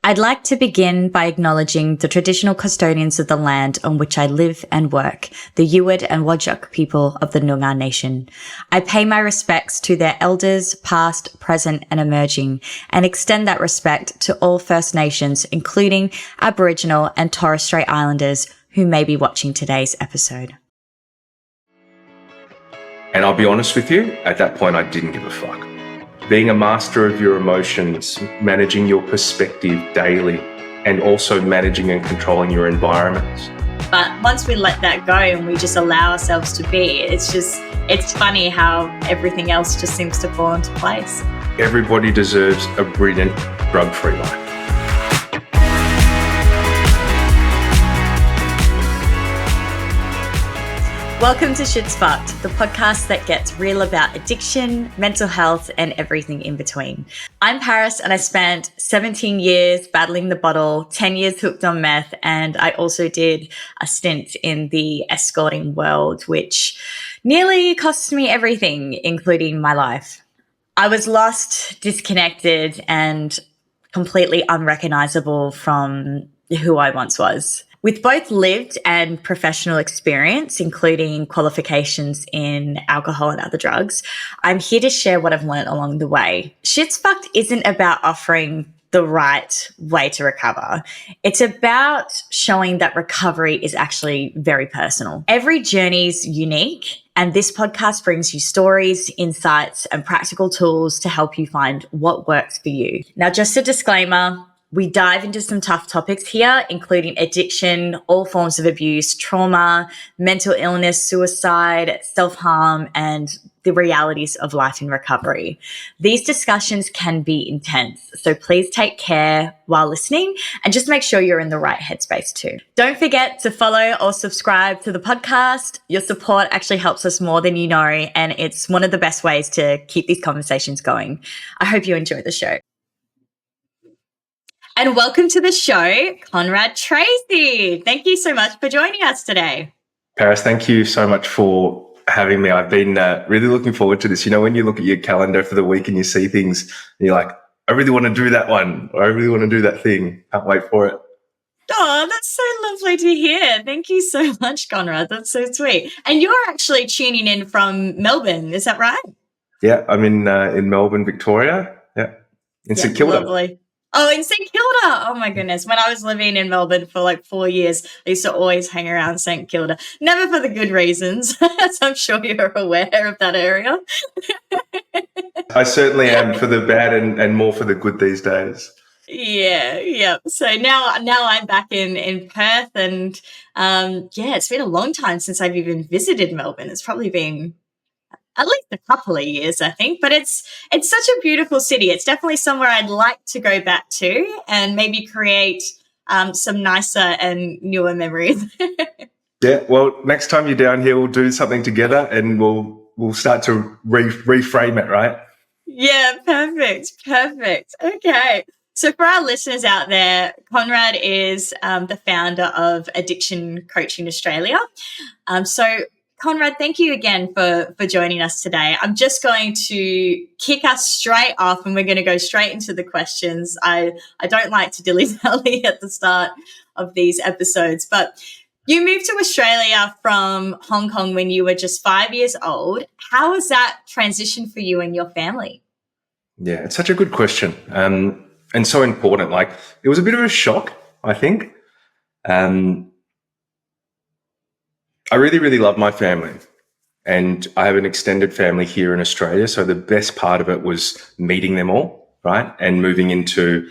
I'd like to begin by acknowledging the traditional custodians of the land on which I live and work, the Yuwid and Whadjuk people of the Noongar Nation. I pay my respects to their elders, past, present, and emerging, and extend that respect to all First Nations, including Aboriginal and Torres Strait Islanders who may be watching today's episode. And I'll be honest with you, at that point, I didn't give a fuck. Being a master of your emotions, managing your perspective daily, and also managing and controlling your environments. But once we let that go and we just allow ourselves to be, it's funny how everything else just seems to fall into place. Everybody deserves a brilliant, drug-free life. Welcome to shtsfcked, the podcast that gets real about addiction, mental health, and everything in between. I'm Paris, and I spent 17 years battling the bottle, 10 years hooked on meth, and I also did a stint in the escorting world, which nearly cost me everything, including my life. I was lost, disconnected, and completely unrecognizable from who I once was. With both lived and professional experience, including qualifications in alcohol and other drugs, I'm here to share what I've learned along the way. Shtsfcked isn't about offering the right way to recover. It's about showing that recovery is actually very personal. Every journey is unique, and this podcast brings you stories, insights, and practical tools to help you find what works for you. Now, just a disclaimer, we dive into some tough topics here, including addiction, all forms of abuse, trauma, mental illness, suicide, self-harm, and the realities of life in recovery. These discussions can be intense, so please take care while listening and just make sure you're in the right headspace too. Don't forget to follow or subscribe to the podcast. Your support actually helps us more than you know, and it's one of the best ways to keep these conversations going. I hope you enjoy the show. And welcome to the show, Conrad Tracey. Thank you so much for joining us today. Paris, thank you so much for having me. I've been really looking forward to this. You know, when you look at your calendar for the week and you see things and you're like, I really want to do that one, or I really want to do that thing. Can't wait for it. Oh, that's so lovely to hear. Thank you so much, Conrad. That's so sweet. And you're actually tuning in from Melbourne, is that right? Yeah, I'm in Melbourne, Victoria. Yeah, in St Kilda. Lovely. Oh, in St Kilda. Oh my goodness. When I was living in Melbourne for like 4 years, I used to always hang around St Kilda. Never for the good reasons, as I'm sure you're aware of that area. I certainly am, for the bad and more for the good these days. Yeah. So now I'm back in Perth, and it's been a long time since I've even visited Melbourne. It's probably been at least a couple of years, I think, but it's such a beautiful city. It's definitely somewhere I'd like to go back to and maybe create some nicer and newer memories. Yeah, well, next time you're down here, we'll do something together and we'll start to reframe it, right? Yeah, perfect. Okay. So for our listeners out there, Conrad is the founder of Addiction Coaching Australia. So Conrad, thank you again for joining us today. I'm just going to kick us straight off and we're going to go straight into the questions. I don't like to dilly-dally at the start of these episodes, but you moved to Australia from Hong Kong when you were just 5 years old. How was that transition for you and your family? Yeah, it's such a good question and so important. Like, it was a bit of a shock, I think. I really, really love my family, and I have an extended family here in Australia. So the best part of it was meeting them all, right? And moving into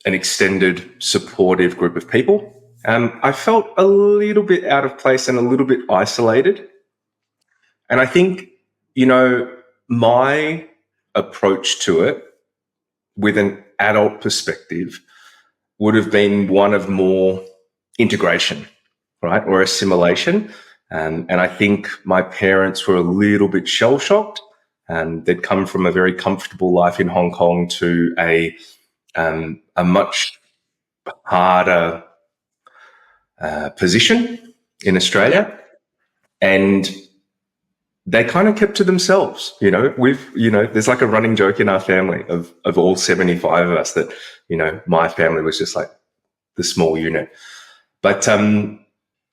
an extended, supportive group of people. I felt a little bit out of place and a little bit isolated. And I think, you know, my approach to it with an adult perspective would have been one of more integration, right, or assimilation. And I think my parents were a little bit shell-shocked. They'd come from a very comfortable life in Hong Kong to a much harder position in Australia. And they kind of kept to themselves. There's like a running joke in our family of all 75 of us that, my family was just like the small unit. But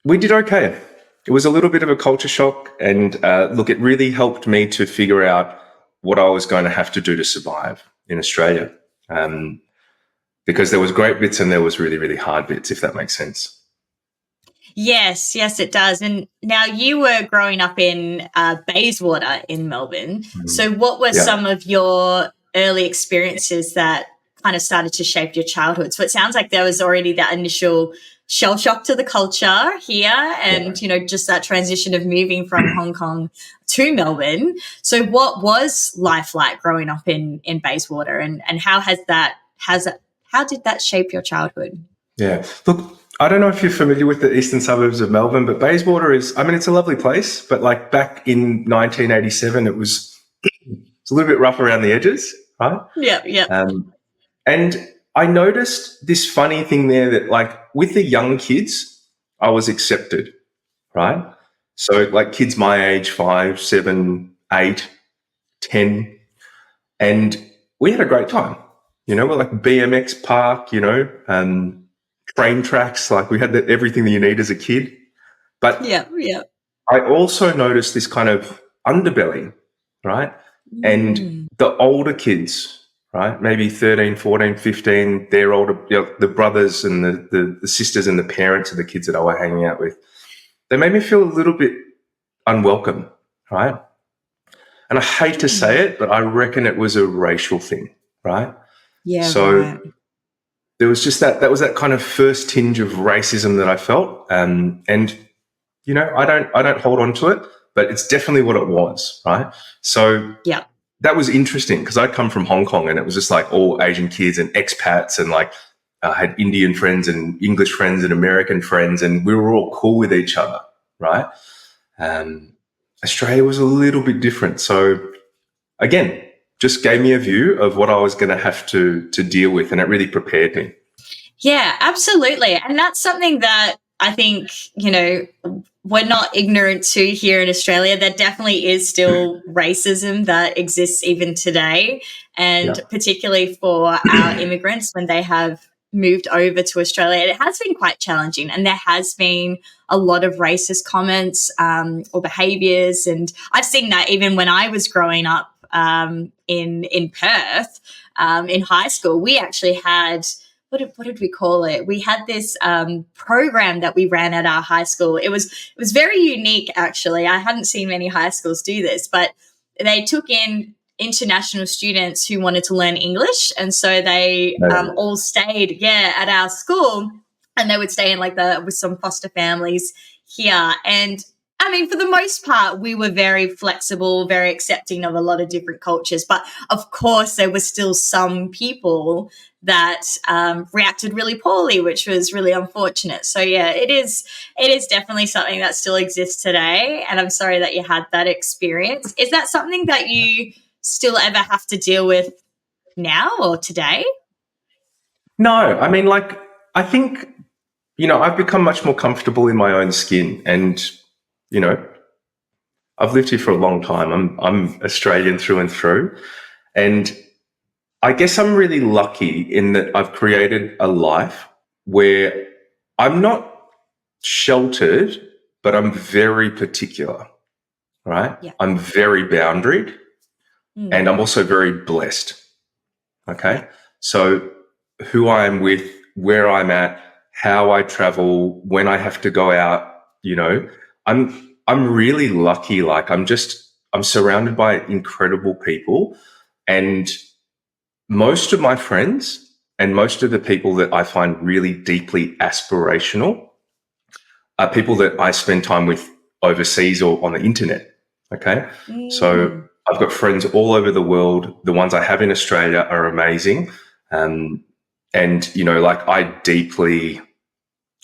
we did okay. It was a little bit of a culture shock. And look, it really helped me to figure out what I was going to have to do to survive in Australia. Because there was great bits and there was really, really hard bits, if that makes sense. Yes, it does. And now you were growing up in Bayswater in Melbourne. So what were some of your early experiences that kind of started to shape your childhood? So it sounds like there was already that initial shell shock to the culture here and, just that transition of moving from Hong Kong to Melbourne. So what was life like growing up in Bayswater and how how did that shape your childhood? Yeah. Look, I don't know if you're familiar with the eastern suburbs of Melbourne, but Bayswater it's a lovely place, but like back in 1987, it's a little bit rough around the edges, right? Yeah. And I noticed this funny thing there that like with the young kids, I was accepted, right? So like kids my age, 5, 7, 8, 10, and we had a great time. We're like BMX park, train tracks, like we had everything that you need as a kid. But yeah. I also noticed this kind of underbelly, right? And the older kids, right, maybe 13, 14, 15, they're older, the brothers and the sisters and the parents of the kids that I were hanging out with, they made me feel a little bit unwelcome, right? And I hate to say it, but I reckon it was a racial thing, right? Yeah. So there was just that was that kind of first tinge of racism that I felt. And I don't hold on to it, but it's definitely what it was, right? So that was interesting because I come from Hong Kong and it was just like all Asian kids and expats and like I had Indian friends and English friends and American friends and we were all cool with each other, right? Australia was a little bit different. So again, just gave me a view of what I was going to have to deal with, and it really prepared me. Yeah, absolutely. And that's something that I think, we're not ignorant to here in Australia. There definitely is still racism that exists even today, and particularly for our immigrants when they have moved over to Australia. It has been quite challenging, and there has been a lot of racist comments or behaviours, and I've seen that even when I was growing up in Perth in high school. We actually had what did we call it? We had this program that we ran at our high school. It was very unique, actually. I hadn't seen many high schools do this, but they took in international students who wanted to learn English, and so they all stayed at our school, and they would stay in with some foster families here. And I mean, for the most part, we were very flexible, very accepting of a lot of different cultures. But of course, there was still some people that reacted really poorly, which was really unfortunate. So yeah, it is definitely something that still exists today. And I'm sorry that you had that experience. Is that something that you still ever have to deal with now or today? No, I mean, I think, I've become much more comfortable in my own skin, and I've lived here for a long time. I'm Australian through and through, and I guess I'm really lucky in that I've created a life where I'm not sheltered, but I'm very particular, right? Yeah. I'm very boundaried, and I'm also very blessed. Okay. So who I am with, where I'm at, how I travel, when I have to go out, I'm really lucky. Like I'm surrounded by incredible people, and most of my friends and most of the people that I find really deeply aspirational are people that I spend time with overseas or on the internet. Okay. So I've got friends all over the world. The ones I have in Australia are amazing. And,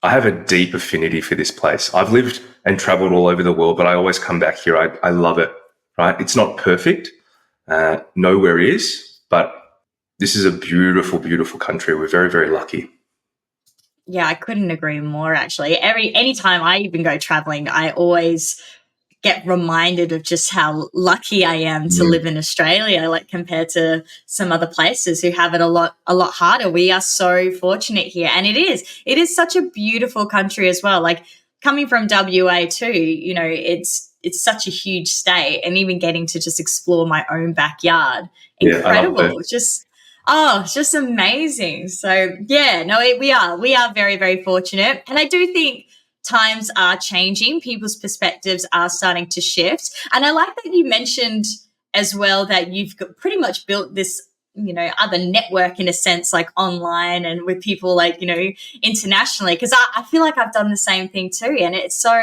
I have a deep affinity for this place. I've lived and traveled all over the world, but I always come back here. I love it, right? It's not perfect. Nowhere is, but this is a beautiful, beautiful country. We're very, very lucky. Yeah, I couldn't agree more, actually. Anytime I even go traveling, I always get reminded of just how lucky I am to live in Australia, like compared to some other places who have it a lot harder. We are so fortunate here, and it is such a beautiful country as well. Like coming from WA too, you know, it's such a huge state, and even getting to just explore my own backyard, incredible. It's just amazing. So yeah, no, we are very, very fortunate, and I do think times are changing. People's perspectives are starting to shift. And I like that you mentioned as well that you've pretty much built this, you know, other network in a sense, like online and with people like, you know, internationally. Because I feel like I've done the same thing too. And it's so,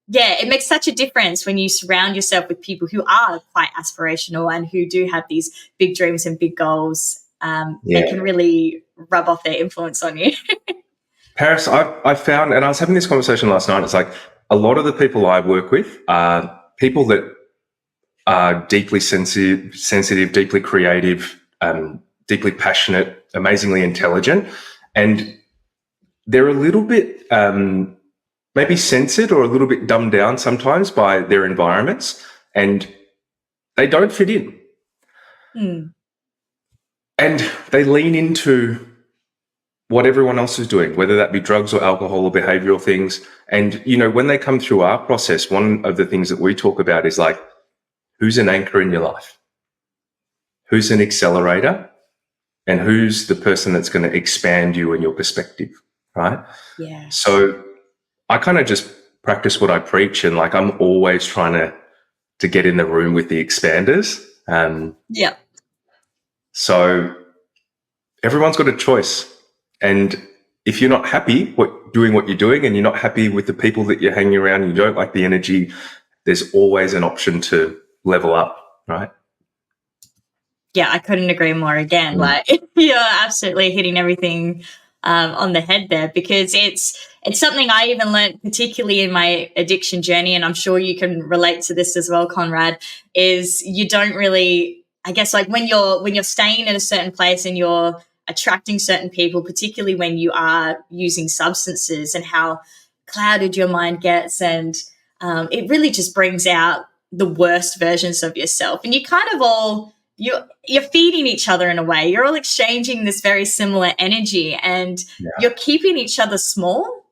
yeah, it makes such a difference when you surround yourself with people who are quite aspirational and who do have these big dreams and big goals. They can really rub off their influence on you. Paris, I found, and I was having this conversation last night, it's like a lot of the people I work with are people that are deeply sensitive, deeply creative, deeply passionate, amazingly intelligent, and they're a little bit maybe censored or a little bit dumbed down sometimes by their environments, and they don't fit in. And they lean into what everyone else is doing, whether that be drugs or alcohol or behavioral things. And, you know, when they come through our process, one of the things that we talk about is like, who's an anchor in your life? Who's an accelerator? And who's the person that's going to expand you and your perspective, right? Yeah. So I kind of just practice what I preach, and like I'm always trying to get in the room with the expanders. Yeah. So everyone's got a choice. And if you're not happy doing what you're doing, and you're not happy with the people that you're hanging around, and you don't like the energy, there's always an option to level up, right? Yeah, I couldn't agree more again. Like you're absolutely hitting everything on the head there, because it's something I even learned, particularly in my addiction journey, and I'm sure you can relate to this as well, Conrad, is you don't really, I guess, like when you're staying in a certain place and you're attracting certain people, particularly when you are using substances, and how clouded your mind gets, and it really just brings out the worst versions of yourself, and you kind of all you're feeding each other in a way. You're all exchanging this very similar energy, and you're keeping each other small.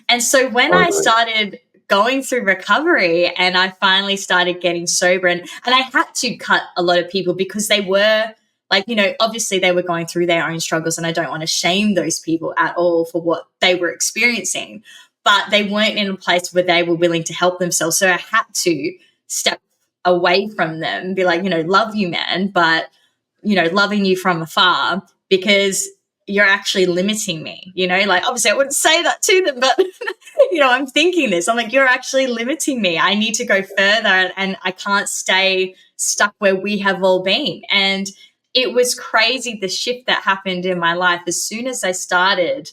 And so when I started going through recovery and I finally started getting sober, and I had to cut a lot of people because they were like, you know, obviously they were going through their own struggles, and I don't want to shame those people at all for what they were experiencing, but they weren't in a place where they were willing to help themselves. So I had to step away from them and be like, you know, love you, man, but, you know, loving you from afar, because you're actually limiting me, you know, like obviously I wouldn't say that to them, but, you know, I'm thinking this, I'm like, you're actually limiting me. I need to go further, and I can't stay stuck where we have all been. And it was crazy, the shift that happened in my life as soon as I started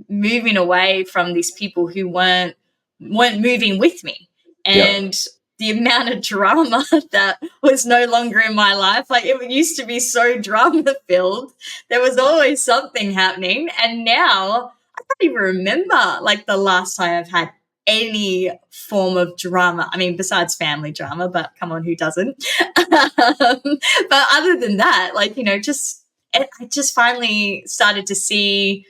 moving away from these people who weren't moving with me. And the amount of drama that was no longer in my life, like it used to be so drama filled. There was always something happening. And now I can't even remember like the last time I've had any form of drama. I mean, besides family drama, but come on, who doesn't? But other than that, like, you know, I just finally started to see,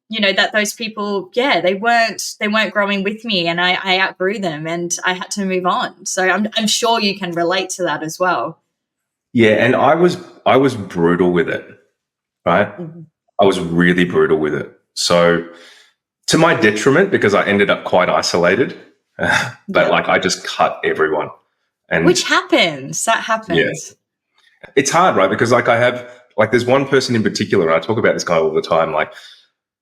you know, that those people, they weren't growing with me, and I outgrew them, and I had to move on. So I'm sure you can relate to that as well. Yeah, and I was brutal with it, right? I was really brutal with it. So to my detriment, because I ended up quite isolated, but like I just cut everyone. And which happens. That happens. Yeah. It's hard, right? Because like there's one person in particular, and I talk about this guy all the time, like,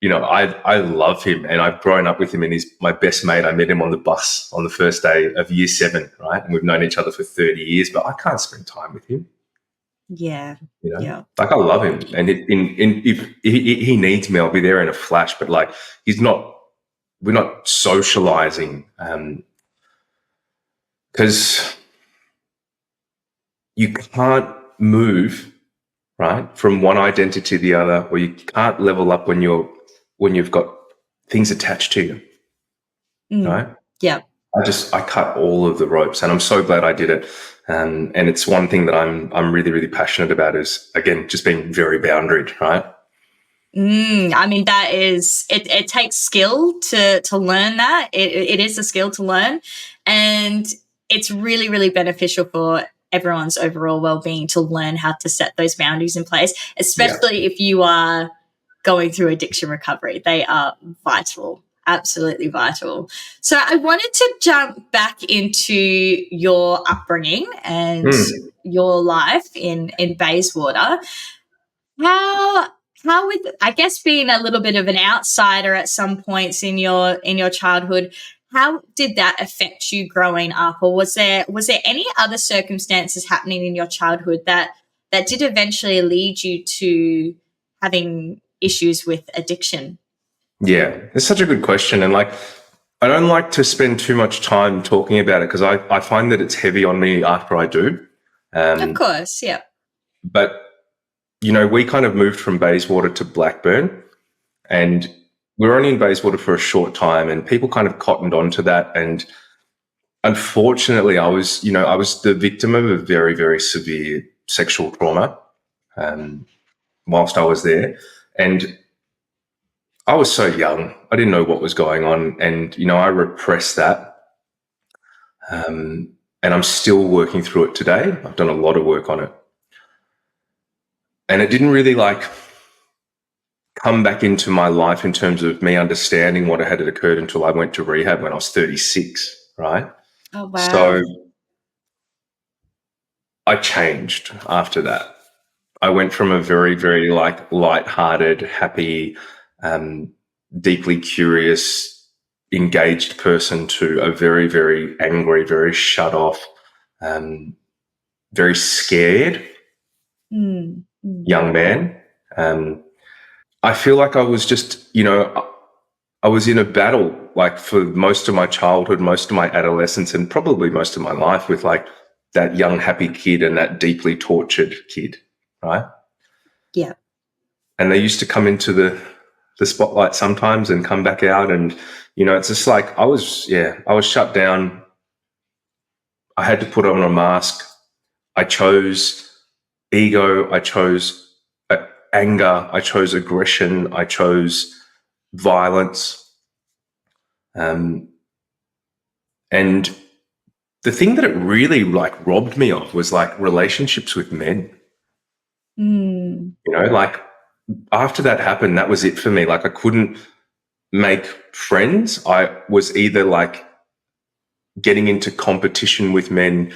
you know, I love him, and I've grown up with him, and he's my best mate. I met him on the bus on the first day of year 7, right? And we've known each other for 30 years, but I can't spend time with him. Yeah. You know? Yeah. Like I love him, and if he needs me, I'll be there in a flash, but like we're not socializing because you can't move, right, from one identity to the other, or you can't level up when you've got things attached to you, right? Yeah. I cut all of the ropes, and I'm so glad I did it. And it's one thing that I'm really, really passionate about is, again, just being very boundaried, right? I mean, that is it. It takes skill to learn that. It is a skill to learn, and it's really really beneficial for everyone's overall well-being to learn how to set those boundaries in place, Yeah. especially if you are going through addiction recovery. They are vital, absolutely vital. So I wanted to jump back into your upbringing and Mm. your life in Bayswater. How how with, I guess, being a little bit of an outsider at some points in your childhood, how did that affect you growing up, or was there any other circumstances happening in your childhood that did eventually lead you to having issues with addiction? Yeah, it's such a good question. And like, I don't like to spend too much time talking about it because I find that it's heavy on me after I do. Of Um, course, yeah. but, we kind of moved from Bayswater to Blackburn, and we were only in Bayswater for a short time, and people kind of cottoned onto that. And unfortunately, I was the victim of a very, very severe sexual trauma um, whilst I was there. And I was so young, I didn't know what was going on. And, I repressed that. And I'm still working through it today. I've done a lot of work on it. And it didn't really come back into my life in terms of me understanding what had occurred until I went to rehab when I was 36, right? Oh So wow. I changed after that. I went from a very, very light-hearted, happy, um, deeply curious, engaged person to a very, very angry, very shut off, um, very scared Mm, mm. young man. Um, I feel like I was just, I was in a battle like for most of my childhood, most of my adolescence, and probably most of my life with like that young, happy kid and that deeply tortured kid, right? Yeah. And they used to come into the spotlight sometimes and come back out. And, it's just like I was shut down. I had to put on a mask. I chose ego. I chose anger. I chose aggression. I chose violence. Um, and the thing that it really like robbed me of was like relationships with men. Mm, Like after that happened, that was it for me. Like I couldn't make friends. I was either like getting into competition with men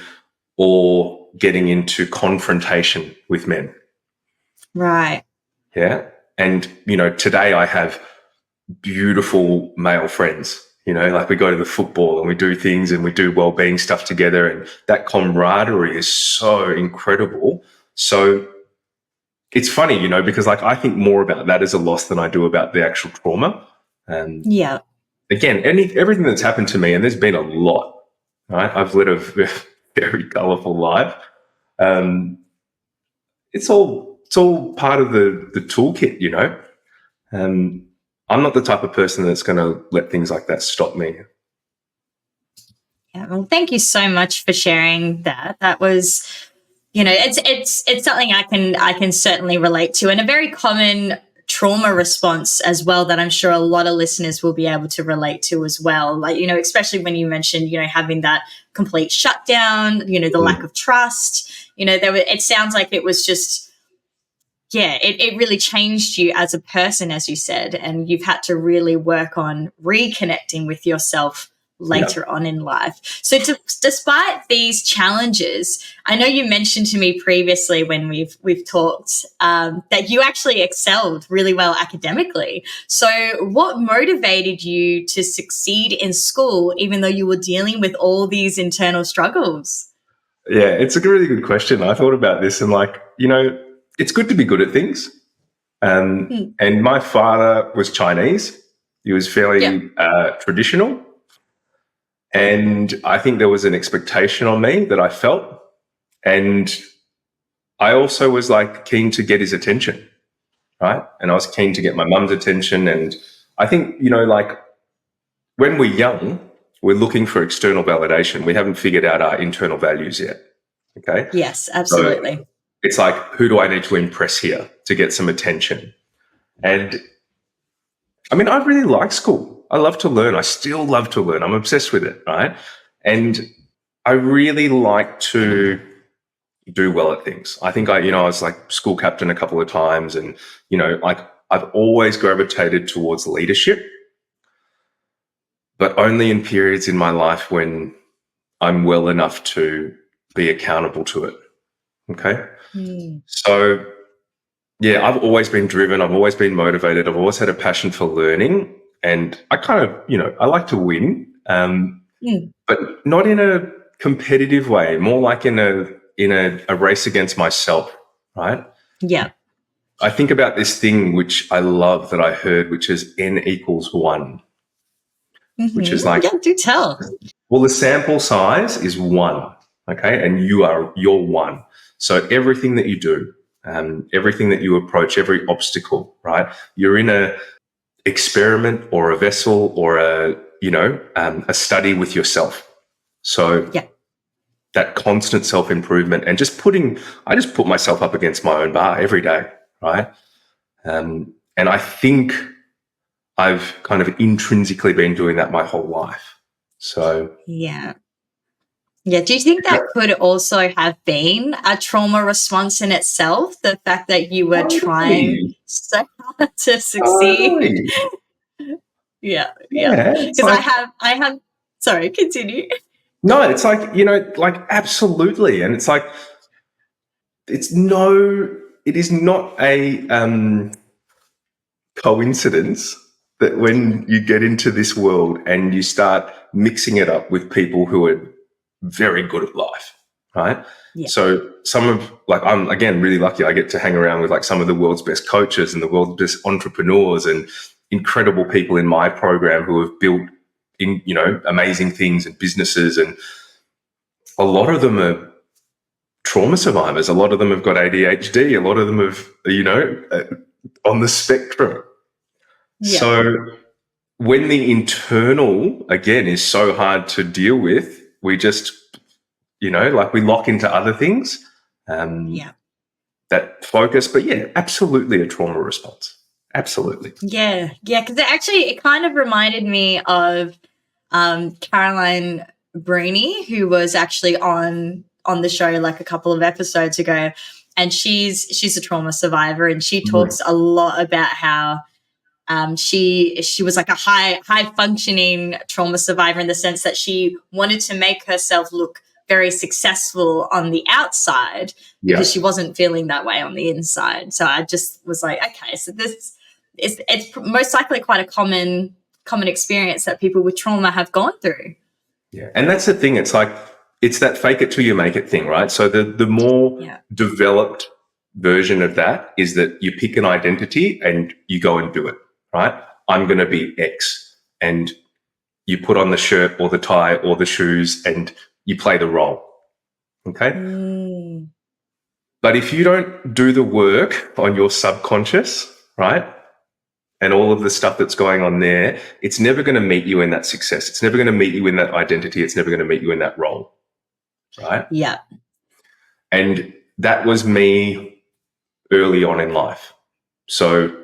or getting into confrontation with men. right. Yeah. And, today I have beautiful male friends. Like we go to the football and we do things and we do well-being stuff together. And that camaraderie is so incredible. So it's funny, because like I think more about that as a loss than I do about the actual trauma. And Yeah. again, everything that's happened to me, and there's been a lot, right? I've led a very colourful life. Um, it's all part of the toolkit, Um, I'm not the type of person that's going to let things like that stop me. Yeah, well, thank you so much for sharing that. That was, it's something I can certainly relate to, and a very common trauma response as well that I'm sure a lot of listeners will be able to relate to as well. Like, especially when you mentioned, having that complete shutdown, the lack Mm. of trust, it sounds like it was just, yeah, it really changed you as a person, as you said, and you've had to really work on reconnecting with yourself Yeah. later on in life. So, despite these challenges, I know you mentioned to me previously when we've talked that you actually excelled really well academically. So, what motivated you to succeed in school, even though you were dealing with all these internal struggles? Yeah, it's a really good question. I thought about this and like, it's good to be good at things. Hmm. And my father was Chinese. He was Yeah. fairly traditional. And I think there was an expectation on me that I felt. And I also was like keen to get his attention, right? And I was keen to get my mum's attention. And I think, like when we're young, we're looking for external validation. We haven't figured out our internal values yet. Okay. Yes, So absolutely. it's like, who do I need to impress here to get some attention? And I mean, I really like school. I love to learn. I still love to learn. I'm obsessed with it, right? And I really like to do well at things. I think I was like school captain a couple of times, and, like I've always gravitated towards leadership, but only in periods in my life when I'm well enough to be accountable to it. Okay. So, yeah, I've always been driven. I've always been motivated. I've always had a passion for learning. And I kind of, I like to win, but not in a competitive way, more like in a race against myself, right? Yeah. I think about this thing which I love that I heard, which is N equals 1, which is like, yeah, do tell. well, the sample size is 1, okay? And you're 1. So everything that you do, everything that you approach, every obstacle, right? You're in a experiment or a vessel or a study with yourself. So that constant self-improvement and I just put myself up against my own bar every day, right? And I think I've kind of intrinsically been doing that my whole life. So yeah. Do you think that could also have been a trauma response in itself? The fact that you were trying so hard to succeed. Yeah. Because like, I have. Sorry, continue. No, it's like, like absolutely, and it's like it is not a coincidence that when you get into this world and you start mixing it up with people who are very good at life, right? Yeah. So I'm again really lucky. I get to hang around with like some of the world's best coaches and the world's best entrepreneurs and incredible people in my program who have built amazing things and businesses, and a lot of them are trauma survivors. A lot of them have got ADHD. A lot of them have, on the spectrum. Yeah. So when the internal, again, is so hard to deal with, we just, we lock into other things. That focus. But yeah, absolutely a trauma response. Absolutely. Yeah. Because it kind of reminded me of Caroline Bruni, who was actually on the show like a couple of episodes ago, and she's a trauma survivor, and she talks a lot about how she was like a high functioning trauma survivor in the sense that she wanted to make herself look very successful on the outside because she wasn't feeling that way on the inside. So I just was like, okay, so it's most likely quite a common experience that people with trauma have gone through. Yeah. And that's the thing. It's like, it's that fake it till you make it thing, right? So the more developed version of that is that you pick an identity and you go and do it, right? I'm going to be X, and you put on the shirt or the tie or the shoes and you play the role. Okay. But if you don't do the work on your subconscious, right, and all of the stuff that's going on there, it's never going to meet you in that success. It's never going to meet you in that identity. It's never going to meet you in that role. Right? Yeah. And that was me early on in life. So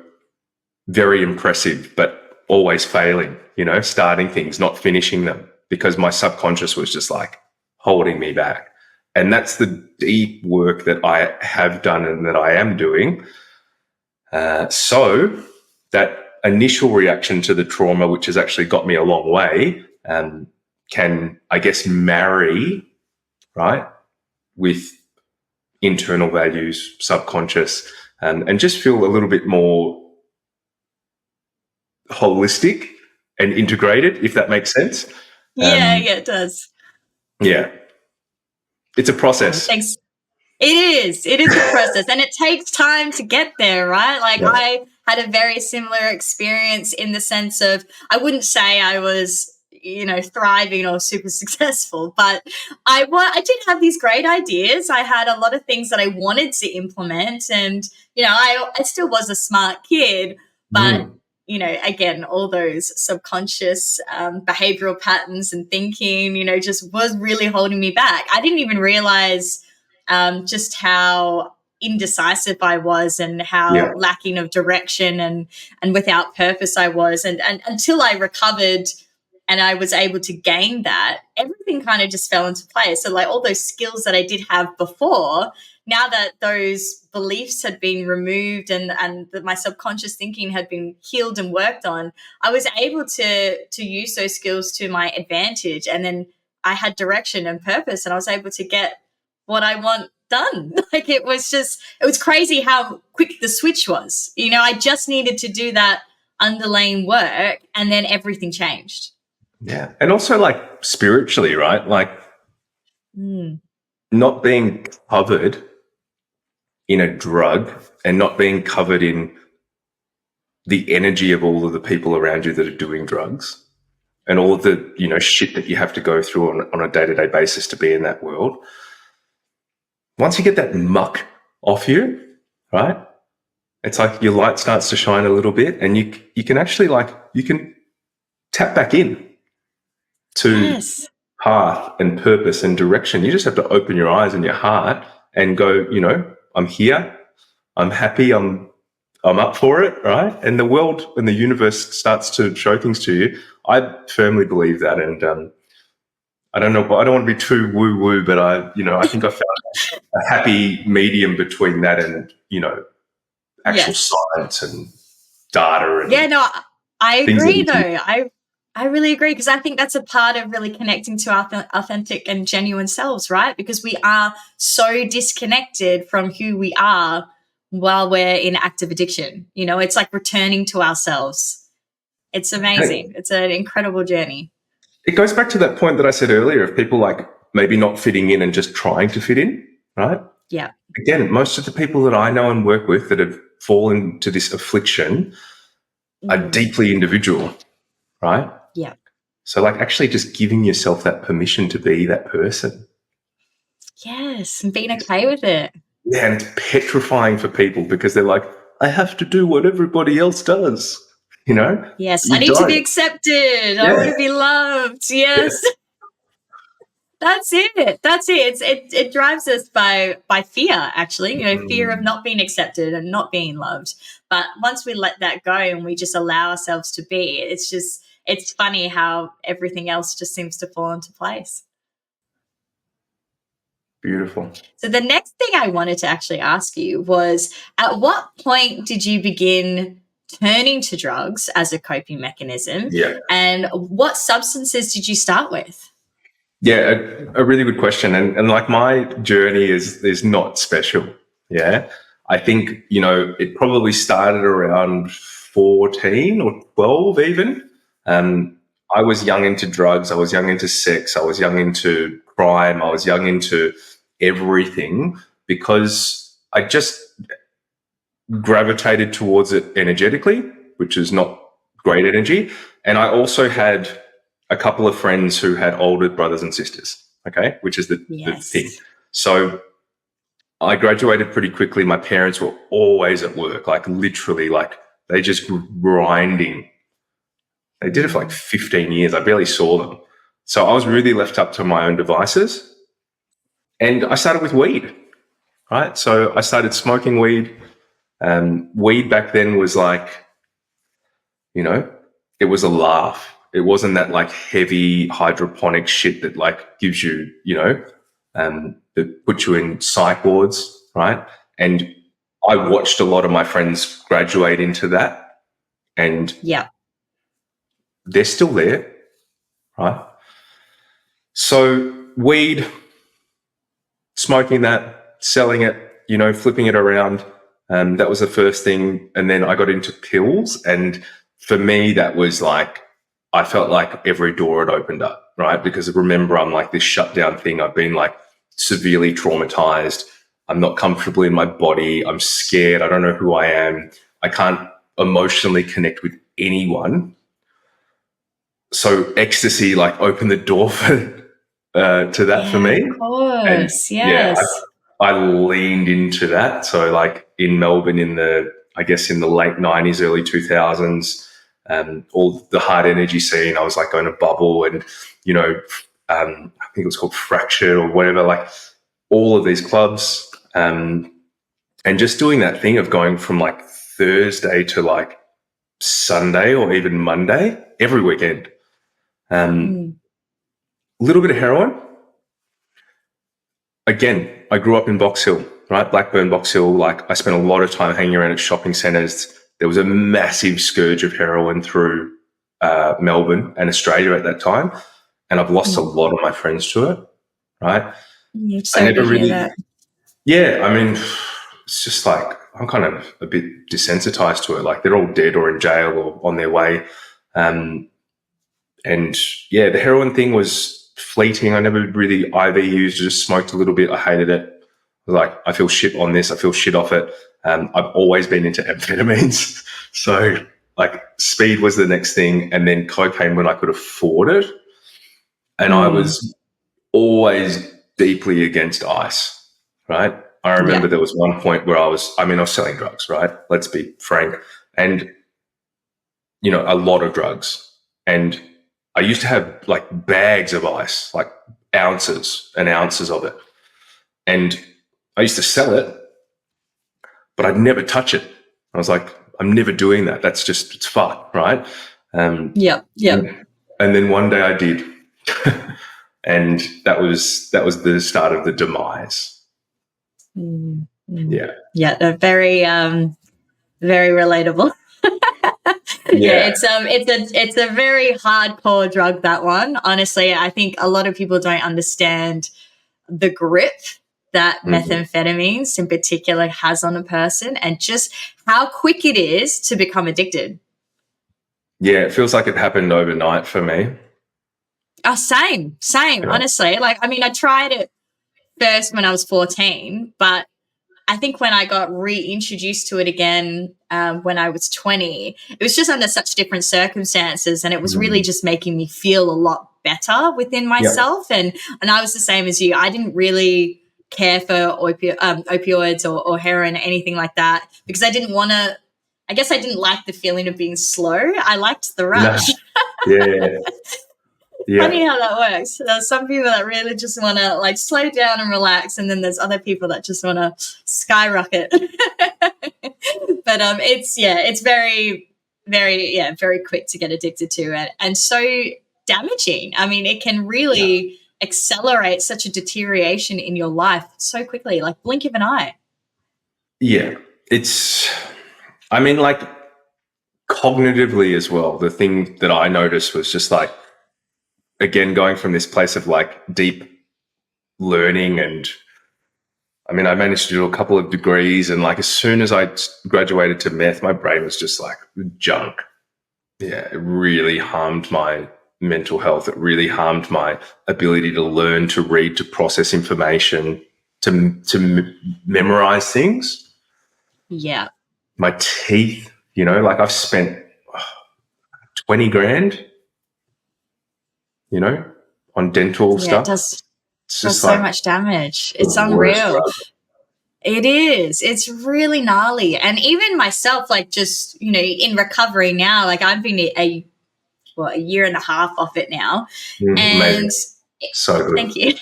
very impressive, but always failing, starting things, not finishing them, because my subconscious was just like holding me back. And that's the deep work that I have done and that I am doing. So that initial reaction to the trauma, which has actually got me a long way, can, I guess, marry, right, with internal values, subconscious, and just feel a little bit more holistic and integrated, if that makes sense. Yeah, it does. Yeah. It's a process. Thanks. It is a process, and it takes time to get there, right? Like I had a very similar experience in the sense of, I wouldn't say I was, thriving or super successful, but I did have these great ideas. I had a lot of things that I wanted to implement, and, I still was a smart kid, but again, all those subconscious behavioral patterns and thinking, just was really holding me back. I didn't even realize just how indecisive I was and how lacking of direction and without purpose I was. And until I recovered and I was able to gain that, everything kind of just fell into place. So like all those skills that I did have before, now that those beliefs had been removed and that my subconscious thinking had been healed and worked on, I was able to use those skills to my advantage. And then I had direction and purpose, and I was able to get what I want done. Like it was crazy how quick the switch was. I just needed to do that underlying work, and then everything changed. Yeah. And also like spiritually, right? Like not being covered in a drug and not being covered in the energy of all of the people around you that are doing drugs and all of the, shit that you have to go through on a day-to-day basis to be in that world. Once you get that muck off you, right? It's like your light starts to shine a little bit, and you can actually you can tap back in to path and purpose and direction. You just have to open your eyes and your heart and go, I'm here, I'm happy, I'm up for it, right? And the world and the universe starts to show things to you. I firmly believe that, and I don't know, I don't want to be too woo-woo, but I think I found a happy medium between that and, actual science and data. And I agree though. I really agree, because I think that's a part of really connecting to our authentic and genuine selves, right? Because we are so disconnected from who we are while we're in active addiction. It's like returning to ourselves. It's amazing. It's an incredible journey. It goes back to that point that I said earlier of people like maybe not fitting in and just trying to fit in, right? Yeah. Again, most of the people that I know and work with that have fallen to this affliction are deeply individual, right? Yeah. So like actually just giving yourself that permission to be that person. Yes, and being okay with it. Yeah, and it's petrifying for people because they're like, I have to do what everybody else does, Yes, I need to be accepted. I want to be loved. Yes. Yeah. That's it. It drives us by fear, actually, fear of not being accepted and not being loved. But once we let that go and we just allow ourselves to be, it's funny how everything else just seems to fall into place. Beautiful. So the next thing I wanted to actually ask you was, at what point did you begin turning to drugs as a coping mechanism? Yeah. And what substances did you start with? Yeah, a really good question. And like my journey is not special. Yeah. I think, it probably started around 14 or 12 even. I was young into drugs. I was young into sex. I was young into crime. I was young into everything because I just gravitated towards it energetically, which is not great energy. And I also had a couple of friends who had older brothers and sisters, okay, which is the thing. So I graduated pretty quickly. My parents were always at work, like literally, like they just grinding. They did it for like 15 years. I barely saw them. So I was really left up to my own devices. And I started with weed, right? So I started smoking weed. Weed back then was like, it was a laugh. It wasn't that like heavy hydroponic shit that like gives you, that puts you in psych wards, right? And I watched a lot of my friends graduate into that, and they're still there, right? So weed, smoking that, selling it, flipping it around. That was the first thing. And then I got into pills. And for me, that was like, I felt like every door had opened up, right? Because remember, I'm like this shutdown thing. I've been like severely traumatized. I'm not comfortable in my body. I'm scared. I don't know who I am. I can't emotionally connect with anyone. So ecstasy like opened the door to that for me. Of course, and, yes. I leaned into that. So like in Melbourne in the late 90s, early 2000s, all the hard energy scene. I was like going to Bubble and, I think it was called Fracture or whatever, like all of these clubs. And just doing that thing of going from like Thursday to like Sunday or even Monday every weekend. A little bit of heroin. Again, I grew up in Box Hill, right? Blackburn, Box Hill. Like I spent a lot of time hanging around at shopping centres. There was a massive scourge of heroin through Melbourne and Australia at that time. And I've lost a lot of my friends to it, right? Sorry to hear that. Yeah, I mean, it's just like I'm kind of a bit desensitized to it. Like they're all dead or in jail or on their way. And yeah, the heroin thing was fleeting. I never really IV used, just smoked a little bit. I hated it. I was like, I feel shit on this. I feel shit off it. I've always been into amphetamines. So like speed was the next thing. And then cocaine when I could afford it. And I was always deeply against ice, right? I remember there was one point where I was selling drugs, right? Let's be frank. And, a lot of drugs. And I used to have like bags of ice, like ounces and ounces of it. And I used to sell it, but I'd never touch it. I was like, I'm never doing that. That's it's fucked, right? And then one day I did. And that was the start of the demise. Yeah. Yeah, very very relatable. It's a very hardcore drug, that one. Honestly, I think a lot of people don't understand the grip that methamphetamines in particular has on a person and just how quick it is to become addicted. Yeah, it feels like it happened overnight for me. Oh, same, yeah. Honestly. Like, I mean, I tried it first when I was 14, but I think when I got reintroduced to it again when I was 20, it was just under such different circumstances, and it was really just making me feel a lot better within myself. And I was the same as you. I didn't really care for opioids or heroin or anything like that because I didn't want to. I guess I didn't like the feeling of being slow. I liked the rush. Yeah. Yeah. Funny how that works. There's some people that really just want to like slow down and relax, and then there's other people that just want to skyrocket. But it's very, very, very quick to get addicted to, and so damaging. I mean, it can really accelerate such a deterioration in your life so quickly, like blink of an eye. Yeah, like cognitively as well. The thing that I noticed was just like, again, going from this place of like deep learning, and I managed to do a couple of degrees, and like as soon as I graduated to meth, my brain was just like junk. Yeah, it really harmed my mental health. It really harmed my ability to learn, to read, to process information, to memorize things. Yeah. My teeth, like I've spent 20 grand, on dental stuff. It does so much damage. It's unreal. It is. It's really gnarly. And even myself, like just, in recovery now, like I've been a year and a half off it now. And amazing. So good. Thank you.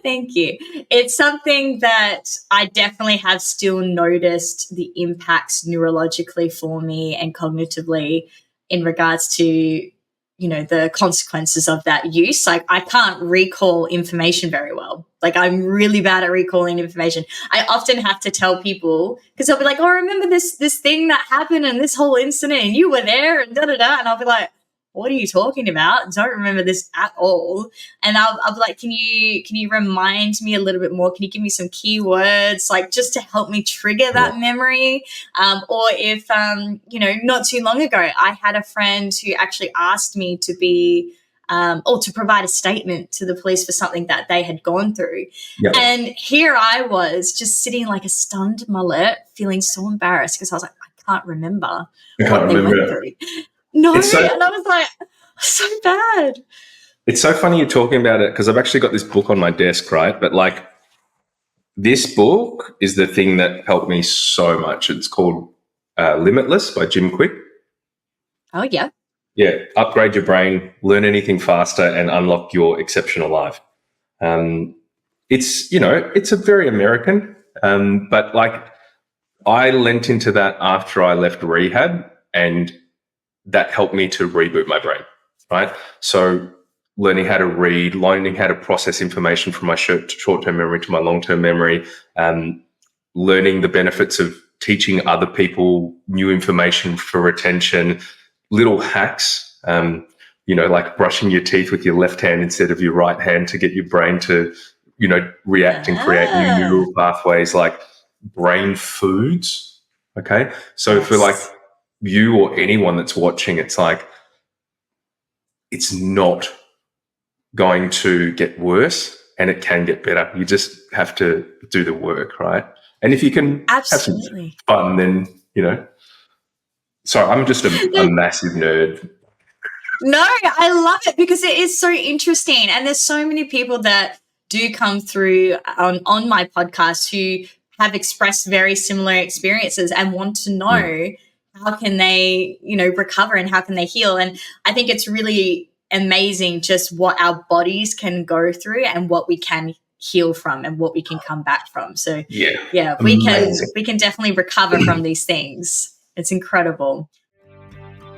Thank you. It's something that I definitely have still noticed the impacts neurologically for me and cognitively in regards to, the consequences of that use. Like I can't recall information very well. Like I'm really bad at recalling information. I often have to tell people because they'll be like, oh, remember this thing that happened and this whole incident and you were there and da-da-da. And I'll be like, what are you talking about? Don't remember this at all. And I'll be like, can you remind me a little bit more? Can you give me some keywords, like just to help me trigger that memory? Or if, not too long ago, I had a friend who actually asked me to be, or to provide a statement to the police for something that they had gone through. Yep. And here I was just sitting like a stunned mullet, feeling so embarrassed because I was like, I can't remember what they went through. No, and I was like, so bad. It's so funny you're talking about it because I've actually got this book on my desk, right? But like this book is the thing that helped me so much. It's called Limitless by Jim Quick. Oh, yeah. upgrade your brain, learn anything faster, and unlock your exceptional life. It's a very American, but like I lent into that after I left rehab, and that helped me to reboot my brain, right? So learning how to read, learning how to process information from my short-term memory to my long-term memory, learning the benefits of teaching other people new information for retention, little hacks, like brushing your teeth with your left hand instead of your right hand to get your brain to, react and create new neural pathways, like brain foods. Okay. So for like you or anyone that's watching, it's like, it's not going to get worse and it can get better. You just have to do the work, right? And if you can have some fun, then, sorry, I'm just a massive nerd. No, I love it because it is so interesting. And there's so many people that do come through on my podcast who have expressed very similar experiences and want to know how can they, recover and how can they heal. And I think it's really amazing just what our bodies can go through and what we can heal from and what we can come back from. So we can definitely recover from these things. It's incredible.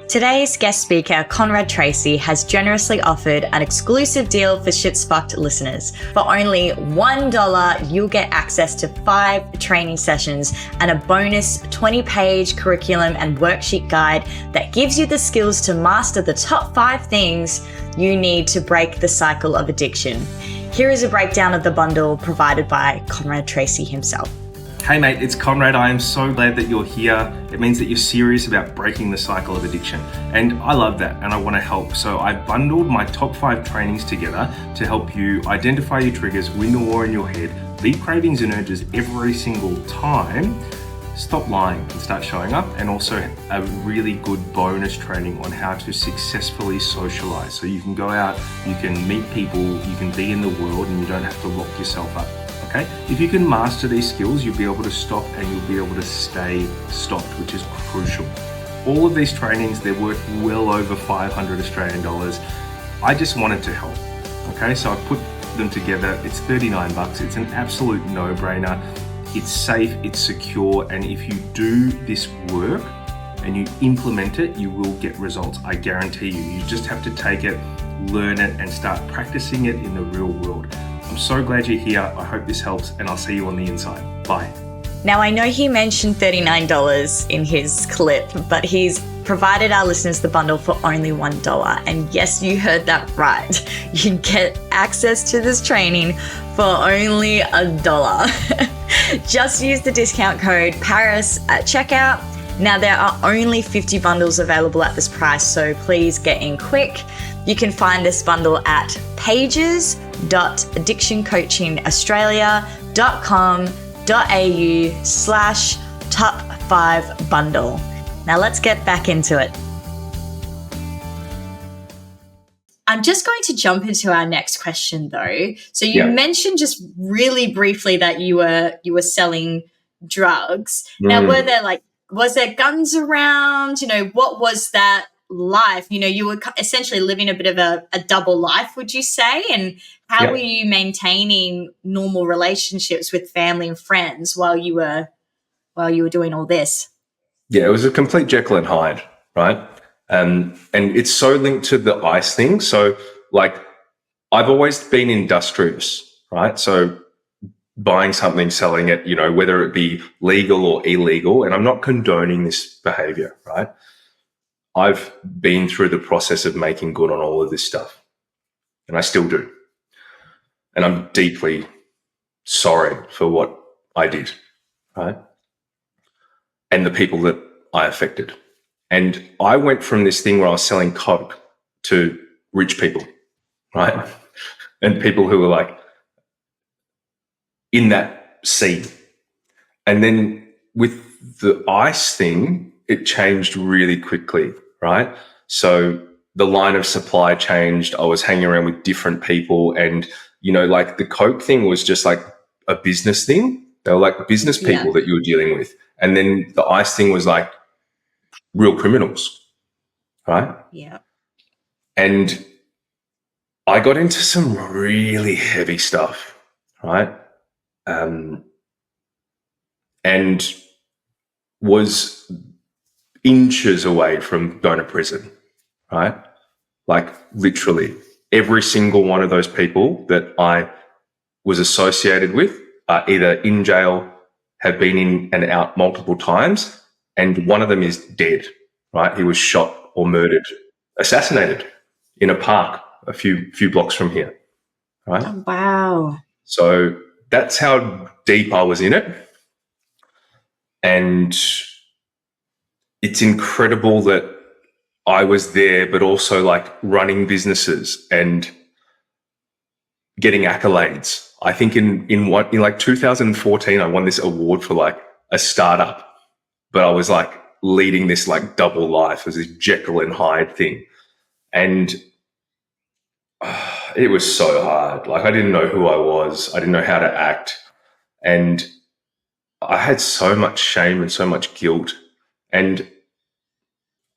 Today's guest speaker, Conrad Tracey, has generously offered an exclusive deal for shtsfcked listeners. For only $1, you'll get access to 5 training sessions and a bonus 20-page curriculum and worksheet guide that gives you the skills to master the top 5 things you need to break the cycle of addiction. Here is a breakdown of the bundle provided by Conrad Tracey himself. Hey mate, it's Conrad. I am so glad that you're here. It means that you're serious about breaking the cycle of addiction. And I love that and I want to help. So I bundled my top 5 trainings together to help you identify your triggers, win the war in your head, beat cravings and urges every single time, stop lying and start showing up, and also a really good bonus training on how to successfully socialize. So you can go out, you can meet people, you can be in the world and you don't have to lock yourself up. Okay? If you can master these skills, you'll be able to stop and you'll be able to stay stopped, which is crucial. All of these trainings, they're worth well over 500 Australian dollars. I just wanted to help. Okay, so I put them together. It's $39. It's an absolute no-brainer. It's safe, it's secure, and if you do this work and you implement it, you will get results. I guarantee you. You just have to take it, learn it, and start practicing it in the real world. I'm so glad you're here. I hope this helps, and I'll see you on the inside. Bye. Now, I know he mentioned $39 in his clip, but he's provided our listeners the bundle for only $1. And yes, you heard that right. You get access to this training for only $1. Just use the discount code Paris at checkout. Now, there are only 50 bundles available at this price, so please get in quick. You can find this bundle at pages.addictioncoachingaustralia.com.au/top5bundle. Now let's get back into it. I'm just going to jump into our next question though. So you mentioned just really briefly that you were selling drugs. Now was there guns around? What was that life? You were essentially living a bit of a double life, would you say? And how were you maintaining normal relationships with family and friends while you were doing all this? Yeah, it was a complete Jekyll and Hyde, right? And it's so linked to the ice thing. So like I've always been industrious, right? So buying something, selling it, whether it be legal or illegal, and I'm not condoning this behavior, right? I've been through the process of making good on all of this stuff, and I still do. And I'm deeply sorry for what I did, right? And the people that I affected. And I went from this thing where I was selling coke to rich people, right? And people who were like in that scene. And then with the ice thing, it changed really quickly, right? So the line of supply changed. I was hanging around with different people, and, like the coke thing was just like a business thing. They were like business people that you were dealing with. And then the ice thing was like real criminals. right? Yeah. And I got into some really heavy stuff, right? And was inches away from going to prison, right? Like literally every single one of those people that I was associated with are either in jail, have been in and out multiple times, and one of them is dead, right? He was shot or murdered, assassinated in a park a few blocks from here, right? Oh, wow. So that's how deep I was in it. And it's incredible that I was there, but also like running businesses and getting accolades. I think in like 2014, I won this award for like a startup, but I was like leading this like double life as this Jekyll and Hyde thing. And it was so hard. Like I didn't know who I was. I didn't know how to act. And I had so much shame and so much guilt. And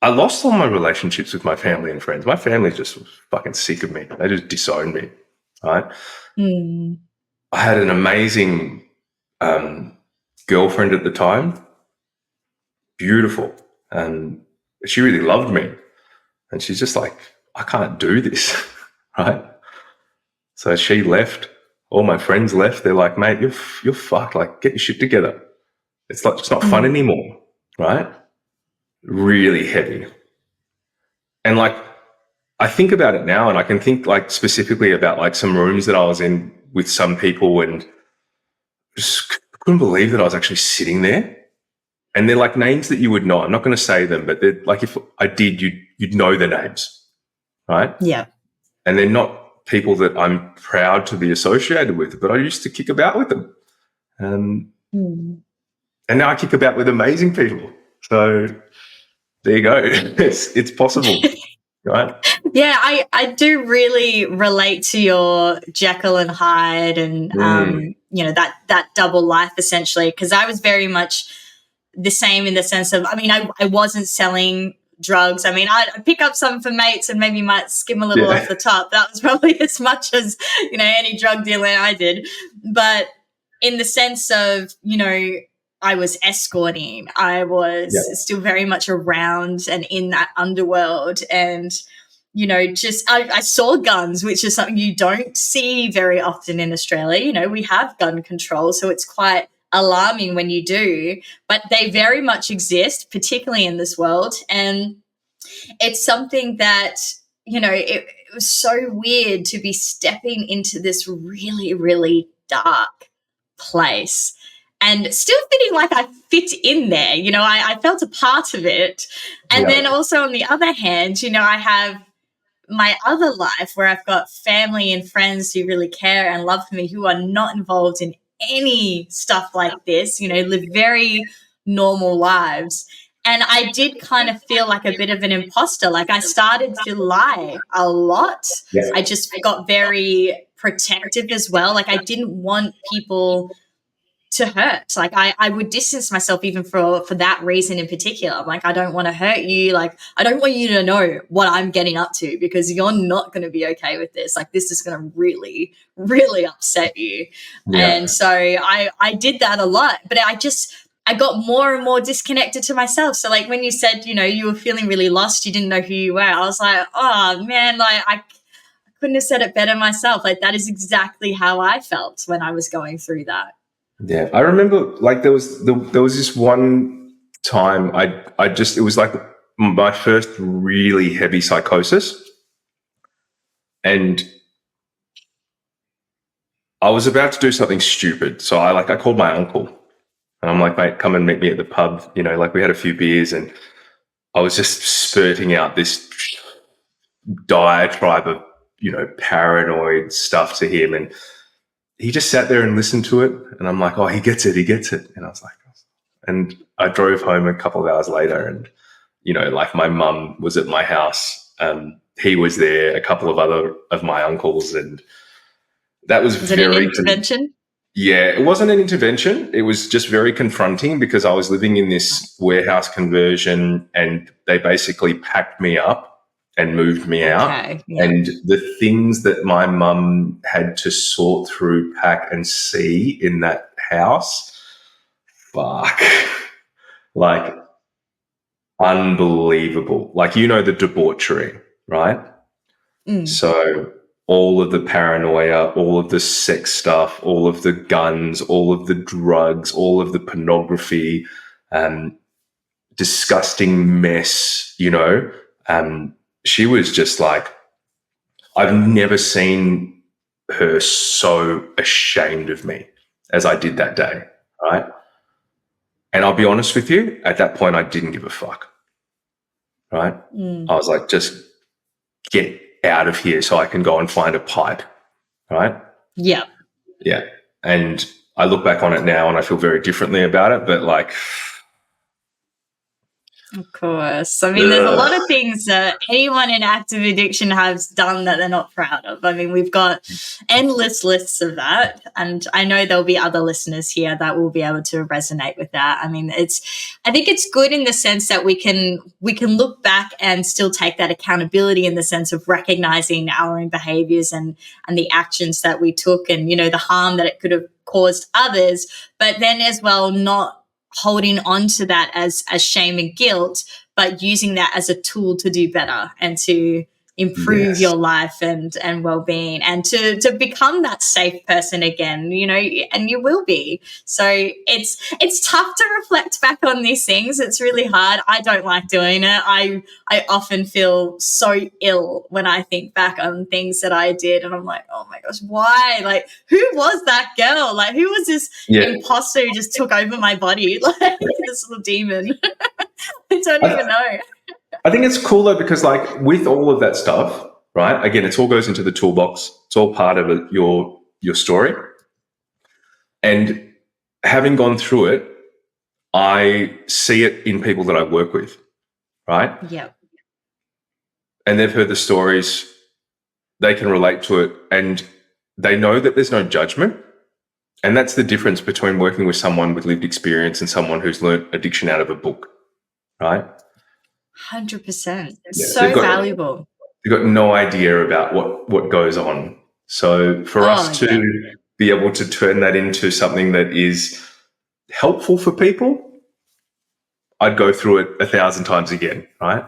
I lost all my relationships with my family and friends. My family just was fucking sick of me. They just disowned me, right? Mm. I had an amazing girlfriend at the time, beautiful, and she really loved me. And she's just like, I can't do this, right? So she left. All my friends left. They're like, mate, you're fucked. Like, get your shit together. It's like it's not fun anymore, right? Really heavy. And like, I think about it now, and I can think like specifically about like some rooms that I was in with some people, and just couldn't believe that I was actually sitting there. And they're like names that you would know. I'm not going to say them, but they're like, if I did, you'd know their names, right? Yeah. And they're not people that I'm proud to be associated with, but I used to kick about with them. And now I kick about with amazing people. So there you go. It's possible, right? Yeah, I do really relate to your Jekyll and Hyde and you know, that double life essentially, because I was very much the same in the sense of, I mean, I wasn't selling drugs. I mean, I'd pick up some for mates and maybe might skim a little off the top. That was probably as much as, you know, any drug dealer I did. But in the sense of, you know, I was escorting, I was still very much around and in that underworld. And, you know, just I saw guns, which is something you don't see very often in Australia. You know, we have gun control, so it's quite alarming when you do, but they very much exist, particularly in this world. And it's something that, you know, it was so weird to be stepping into this really, really dark place and still feeling like I fit in there. You know, I felt a part of it. And then also on the other hand, you know, I have my other life where I've got family and friends who really care and love me, who are not involved in any stuff like this, you know, live very normal lives. And I did kind of feel like a bit of an imposter. Like I started to lie a lot. Yeah. I just got very protective as well. Like I didn't want people to hurt. Like I would distance myself even for that reason in particular. I'm like, I don't want to hurt you. Like, I don't want you to know what I'm getting up to because you're not going to be okay with this. Like, this is going to really, really upset you. Yeah. And so I did that a lot, but I got more and more disconnected to myself. So like when you said, you know, you were feeling really lost, you didn't know who you were. I was like, oh man, like I couldn't have said it better myself. Like that is exactly how I felt when I was going through that. Yeah, I remember like there was this one time it was like my first really heavy psychosis, and I was about to do something stupid. So I called my uncle, and I'm like, mate, come and meet me at the pub. You know, like we had a few beers, and I was just spurting out this diatribe of, you know, paranoid stuff to him, and he just sat there and listened to it. And I'm like, oh, he gets it. And I was like, and I drove home a couple of hours later, and, you know, like my mum was at my house. He was there, a couple of other of my uncles. And that was it an intervention? Yeah, it wasn't an intervention. It was just very confronting because I was living in this warehouse conversion and they basically packed me up and moved me out. Okay. Yeah. And the things that my mum had to sort through, pack and see in that house, fuck, like unbelievable. Like, you know, the debauchery, right? So all of the paranoia, all of the sex stuff, all of the guns, all of the drugs, all of the pornography, disgusting mess, you know. She was just like, I've never seen her so ashamed of me as I did that day, right? And I'll be honest with you, at that point, I didn't give a fuck, right? I was like, just get out of here so I can go and find a pipe, right? Yeah. Yeah. And I look back on it now and I feel very differently about it, but like, Of course. I mean, there's a lot of things that anyone in active addiction has done that they're not proud of. I mean, we've got endless lists of that. And I know there'll be other listeners here that will be able to resonate with that. I mean, I think it's good in the sense that we can look back and still take that accountability in the sense of recognizing our own behaviors and the actions that we took and, you know, the harm that it could have caused others, but then as well, not holding on to that as shame and guilt, but using that as a tool to do better and to improve your life and well-being and to become that safe person again, you know, and you will be. So it's tough to reflect back on these things. It's really hard. I don't like doing it. I often feel so ill when I think back on things that I did and I'm like, oh my gosh, why? Like, who was that girl? Like, who was this imposter who just took over my body? Like this little demon. I don't even know. I think it's cool though because like with all of that stuff, right? Again, it all goes into the toolbox. It's all part of your story. And having gone through it, I see it in people that I work with, right? Yeah. And they've heard the stories, they can relate to it, and they know that there's no judgment. And that's the difference between working with someone with lived experience and someone who's learnt addiction out of a book, right? 100%. It's so valuable. You've got no idea about what goes on. So for us to be able to turn that into something that is helpful for people, I'd go through it 1,000 times again, right?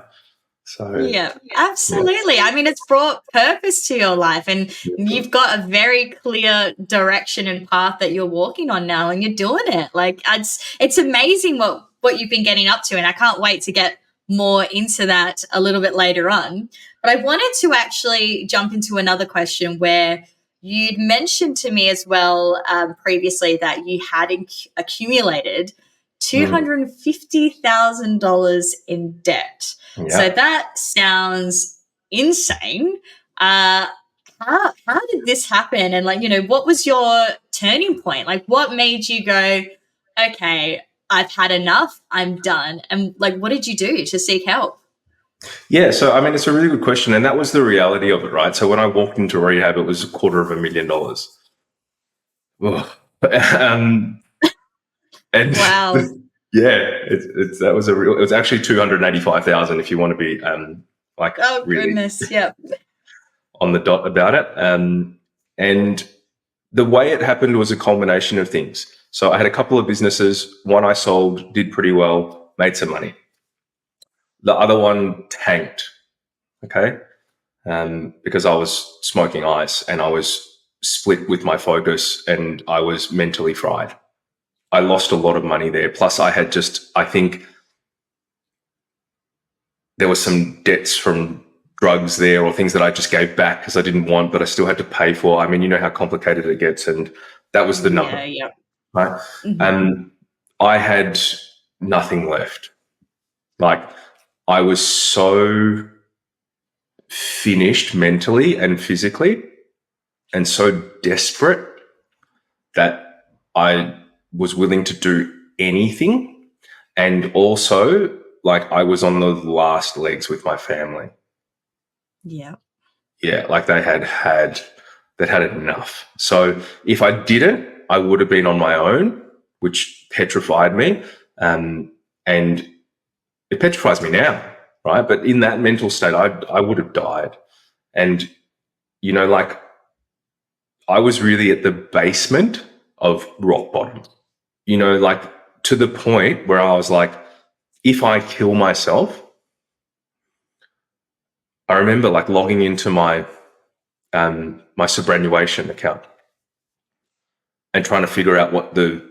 So yeah, absolutely. Yeah. I mean, it's brought purpose to your life and you've got a very clear direction and path that you're walking on now and you're doing it. Like it's amazing what you've been getting up to and I can't wait to get more into that a little bit later on. But I wanted to actually jump into another question where you'd mentioned to me as well previously that you had accumulated $250,000 in debt. Yeah. So that sounds insane. How did this happen? And like, you know, what was your turning point? Like what made you go, okay, I've had enough, I'm done. And like, what did you do to seek help? Yeah. So, I mean, it's a really good question. And that was the reality of it, right? So when I walked into rehab, it was $250,000. And wow. That was it was actually 285,000 if you want to be oh really goodness, yeah, on the dot about it. And the way it happened was a culmination of things. So I had a couple of businesses. One I sold, did pretty well, made some money. The other one tanked, okay, because I was smoking ice and I was split with my focus and I was mentally fried. I lost a lot of money there. Plus I had I think there was some debts from drugs there or things that I just gave back because I didn't want, but I still had to pay for. I mean, you know how complicated it gets. And that was the number. Yeah. Right. Mm-hmm. I had nothing left. Like I was so finished mentally and physically and so desperate that I was willing to do anything. And also like I was on the last legs with my family. Yeah. Yeah. Like they had enough. So if I didn't, I would have been on my own, which petrified me. And it petrifies me now, right? But in that mental state, I would have died. And, you know, like, I was really at the basement of rock bottom, you know, like to the point where I was like, if I kill myself, I remember like logging into my superannuation account and trying to figure out what the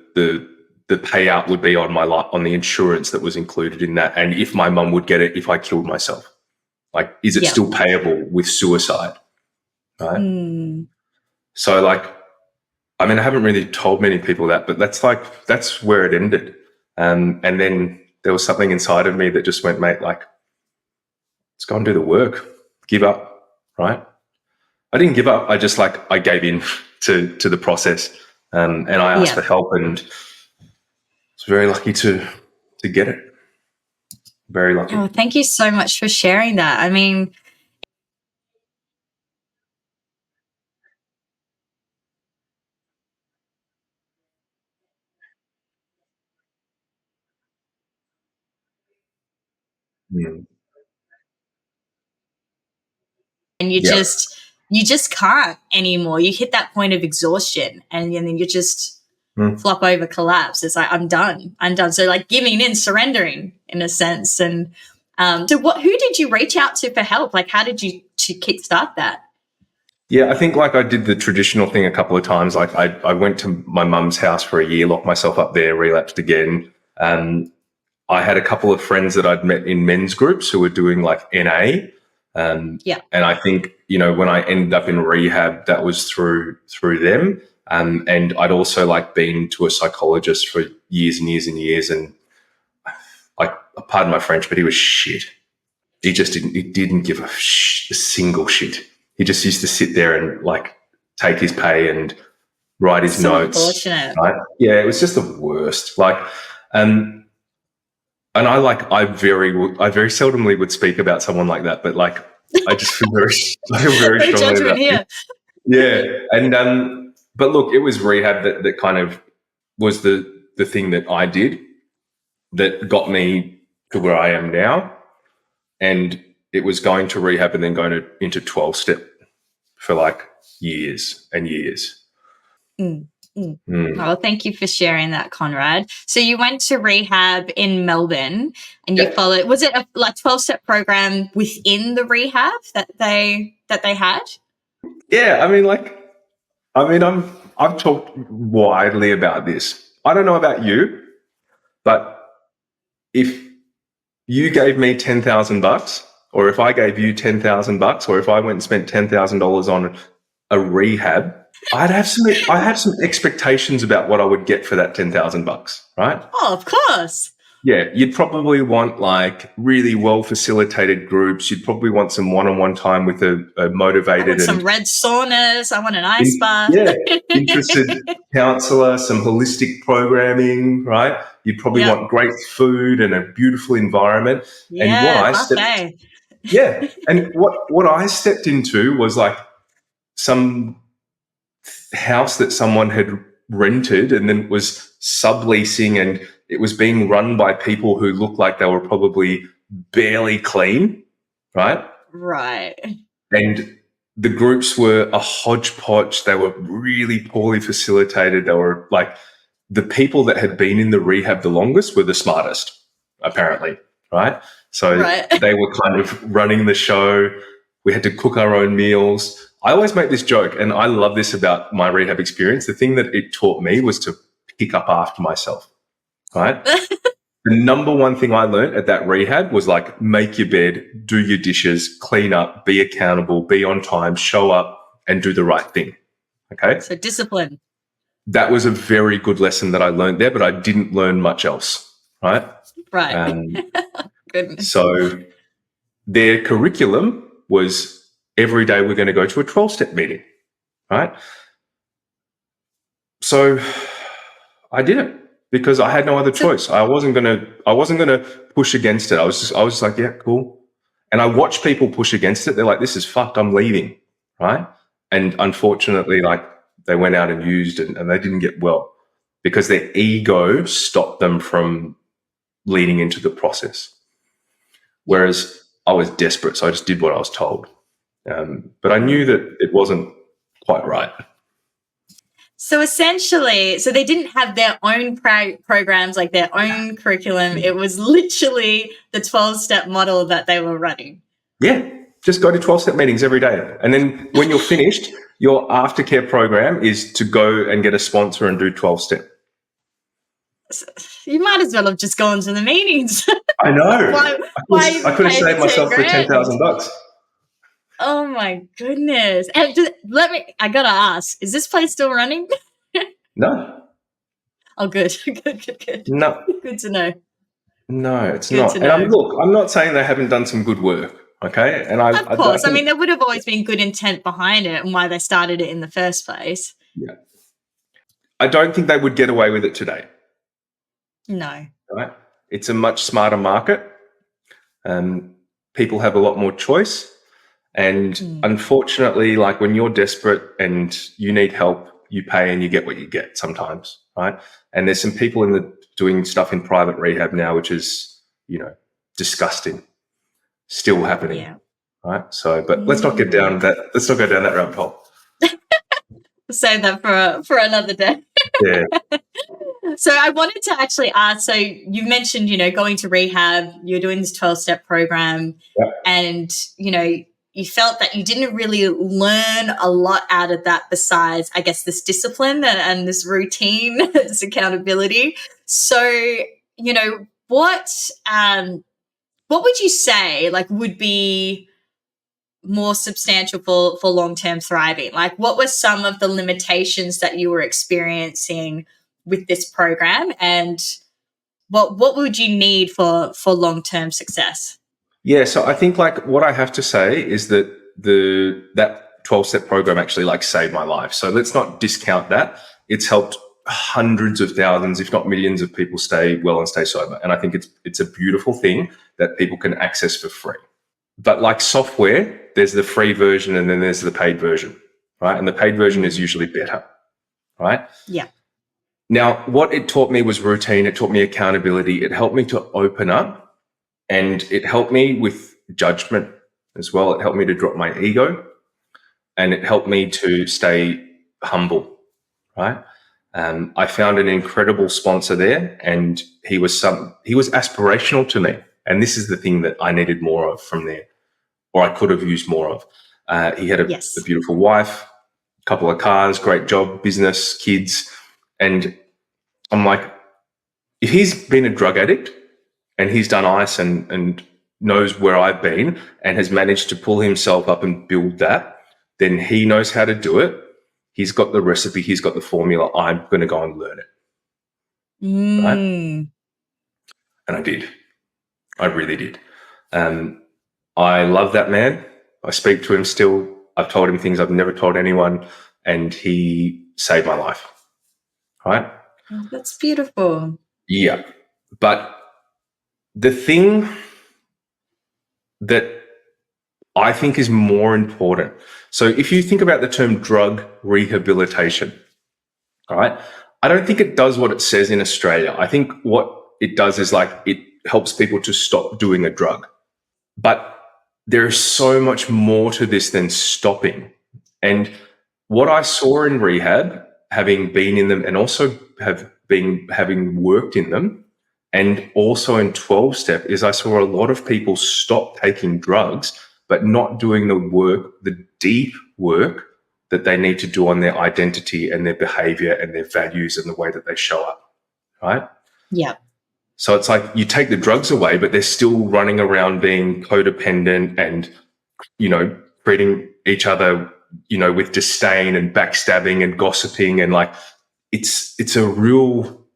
payout would be on on the insurance that was included in that, and if my mum would get it if I killed myself. Like, is it still payable with suicide? Right. So, like, I mean, I haven't really told many people that, but that's where it ended. And then there was something inside of me that just went, mate, like, let's go and do the work. Give up, right? I didn't give up. I just I gave in to the process, and I asked for help, and was very lucky to get it. Very lucky. Oh, thank you so much for sharing that. I mean, and you just can't anymore. You hit that point of exhaustion, and then you just flop over, collapse. It's like, I'm done. So like giving in, surrendering in a sense. And so who did you reach out to for help? Like, how did you kickstart that? Yeah, I think like I did the traditional thing a couple of times. Like I went to my mum's house for a year, locked myself up there, relapsed again. I had a couple of friends that I'd met in men's groups who were doing like NA. And I think, you know, when I ended up in rehab, that was through them. And I'd also like been to a psychologist for years and years and years. And like, pardon my French, but he was shit. He didn't give a single shit. He just used to sit there and like take his pay and write his notes. Unfortunate. Right? Yeah, it was just the worst. Like, and I very seldomly would speak about someone like that, but like I just feel very strongly about it. Yeah, and but look, it was rehab that kind of was the thing that I did that got me to where I am now, and it was going to rehab and then going into 12-step for like years and years. Oh, thank you for sharing that, Conrad. So you went to rehab in Melbourne, and you followed. Was it a 12-step program within the rehab that they had? Yeah, I've talked widely about this. I don't know about you, but if you gave me $10,000, or if I gave you $10,000, or if I went and spent $10,000 on a rehab, I have some expectations about what I would get for that $10,000, right? Oh, of course. Yeah, you'd probably want like really well facilitated groups. You'd probably want some one-on-one time with a motivated, I want some red saunas. I want an ice bath. Yeah, interested counselor, some holistic programming, right? You'd probably want great food and a beautiful environment. Yeah, and what I stepped into was like some house that someone had rented, and then was subleasing, and it was being run by people who looked like they were probably barely clean, right? Right. And the groups were a hodgepodge. They were really poorly facilitated. They were like, the people that had been in the rehab the longest were the smartest, apparently, right? So they were kind of running the show. We had to cook our own meals. I always make this joke, and I love this about my rehab experience. The thing that it taught me was to pick up after myself, right? The number one thing I learned at that rehab was like, make your bed, do your dishes, clean up, be accountable, be on time, show up, and do the right thing. Okay? So discipline. That was a very good lesson that I learned there, but I didn't learn much else, right? Right. Goodness. So their curriculum was every day we're going to go to a 12-step meeting, right? So I did it because I had no other choice. I wasn't going to push against it. I was just like, yeah, cool. And I watched people push against it. They're like, this is fucked. I'm leaving, right? And unfortunately, like, they went out and used and they didn't get well because their ego stopped them from leading into the process. Whereas I was desperate, so I just did what I was told. But I knew that it wasn't quite right. So essentially, so they didn't have their own programs, like their own curriculum. It was literally the 12-step model that they were running. Yeah, just go to 12-step meetings every day. And then when you're finished, your aftercare program is to go and get a sponsor and do 12-step. You might as well have just gone to the meetings. I know. Why I could have saved myself the $10,000. Oh my goodness. And I gotta ask, is this place still running? No. Oh, good. Good. No. Good to know. No, it's not. And I'm not saying they haven't done some good work, okay? And of course. I mean, there would have always been good intent behind it and why they started it in the first place. Yeah. I don't think they would get away with it today. No. Right? It's a much smarter market. People have a lot more choice. And unfortunately, like when you're desperate and you need help, you pay and you get what you get sometimes, right? And there's some people doing stuff in private rehab now, which is, disgusting, still happening, right? So, but let's not get down that. Let's not go down that rabbit hole. Save that for another day. Yeah. So I wanted to actually ask, so you've mentioned, going to rehab, you're doing this 12-step program and, you felt that you didn't really learn a lot out of that besides, I guess, this discipline and this routine, this accountability. So, what would you say, like, would be more substantial for long-term thriving? Like, what were some of the limitations that you were experiencing with this program, and what would you need for long-term success? Yeah, so I think like what I have to say is that that 12-step program actually like saved my life. So let's not discount that. It's helped hundreds of thousands, if not millions of people stay well and stay sober. And I think it's a beautiful thing that people can access for free. But like software, there's the free version and then there's the paid version, right? And the paid version is usually better, right? Yeah. Now, what it taught me was routine. It taught me accountability. It helped me to open up. And it helped me with judgment as well. It helped me to drop my ego and it helped me to stay humble, right? I found an incredible sponsor there and he was aspirational to me. And this is the thing that I needed more of from there, or I could have used more of. He had a beautiful wife, a couple of cars, great job, business, kids. And I'm like, if he's been a drug addict, and he's done ice and knows where I've been and has managed to pull himself up and build that, then he knows how to do it. He's got the recipe. He's got the formula. I'm going to go and learn it. Right? And I did. I really did. I love that man. I speak to him still. I've told him things I've never told anyone, and he saved my life. Right? Oh, that's beautiful. Yeah. But the thing that I think is more important. So if you think about the term drug rehabilitation, all right, I don't think it does what it says in Australia. I think what it does is like it helps people to stop doing a drug. But there is so much more to this than stopping. And what I saw in rehab, having been in them and also having worked in them, and also in 12-step, is I saw a lot of people stop taking drugs, but not doing the work, the deep work that they need to do on their identity and their behavior and their values and the way that they show up, right? Yeah. So it's like you take the drugs away, but they're still running around being codependent and, treating each other, with disdain and backstabbing and gossiping. And like, it's a real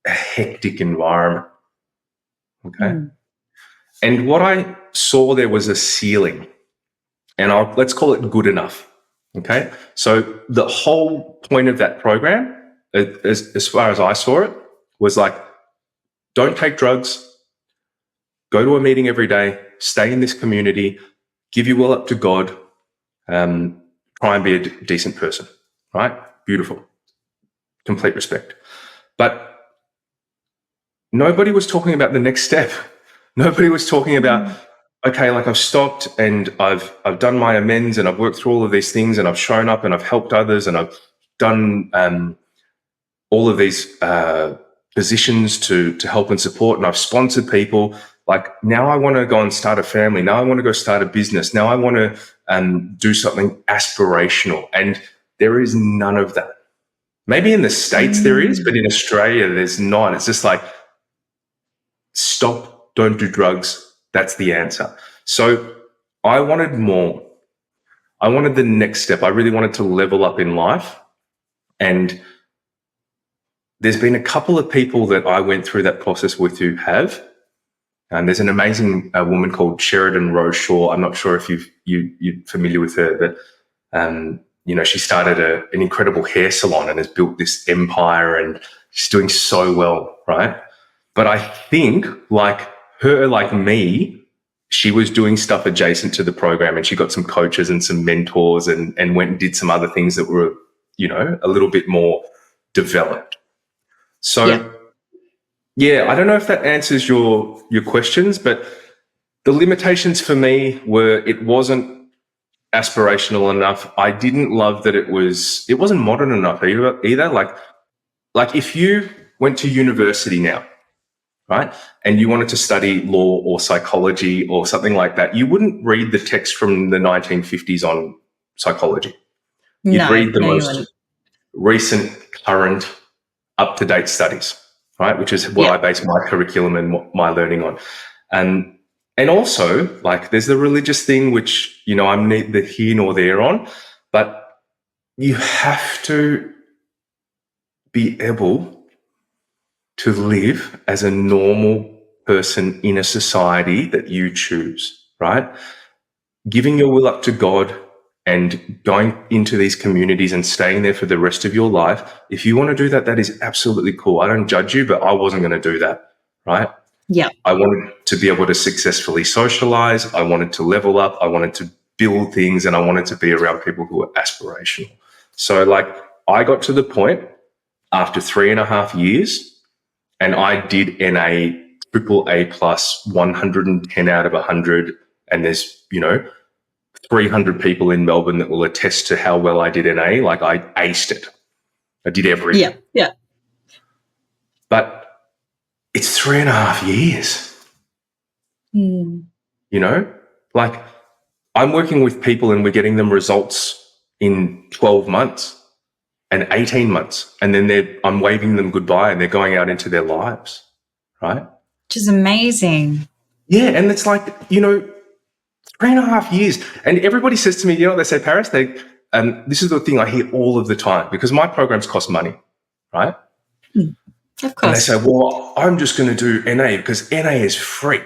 hectic environment. Okay. And what I saw there was a ceiling, and let's call it good enough. Okay. So the whole point of that program, as far as I saw it, was like, don't take drugs, go to a meeting every day, stay in this community, give your will up to God, try and be a decent person, right? beautiful, complete respect. But nobody was talking about the next step. Nobody was talking about, okay, like I've stopped and I've done my amends and I've worked through all of these things and I've shown up and I've helped others and I've done all of these positions to help and support, and I've sponsored people. Like, now I want to go and start a family. Now I want to go start a business. Now I want to do something aspirational. And there is none of that. Maybe in the States there is, but in Australia there's not. It's just like, stop, don't do drugs. That's the answer. So I wanted more. I wanted the next step. I really wanted to level up in life. And there's been a couple of people that I went through that process with who have. And there's an amazing woman called Sheridan Rose Shaw. I'm not sure if you're familiar with her, but she started an incredible hair salon and has built this empire, and she's doing so well, right? But I think, like her, like me, she was doing stuff adjacent to the program, and she got some coaches and some mentors and went and did some other things that were, a little bit more developed. So, yeah, I don't know if that answers your questions, but the limitations for me were it wasn't aspirational enough. I didn't love that it wasn't modern enough either. Like if you went to university now, right, and you wanted to study law or psychology or something like that, you wouldn't read the text from the 1950s on psychology. You'd read the most recent, current, up-to-date studies, right, which is what I base my curriculum and my learning on. And also, like, there's the religious thing, which, I'm neither here nor there on, but you have to be able to live as a normal person in a society that you choose, right? Giving your will up to God and going into these communities and staying there for the rest of your life. If you want to do that, that is absolutely cool. I don't judge you, but I wasn't going to do that, right? Yeah. I wanted to be able to successfully socialize. I wanted to level up. I wanted to build things, and I wanted to be around people who were aspirational. So, like, I got to the point after 3.5 years, and I did NA AAA+, 110 out of 100, and there's, 300 people in Melbourne that will attest to how well I did NA. Like, I aced it. I did everything. Yeah. But it's 3.5 years. Like, I'm working with people and we're getting them results in 12 months and 18 months. And then I'm waving them goodbye and they're going out into their lives, right? Which is amazing. Yeah. And it's like, 3.5 years. And everybody says to me, they say, Paris, this is the thing I hear all of the time, because my programs cost money, right? Of course. And they say, well, I'm just going to do NA because NA is free.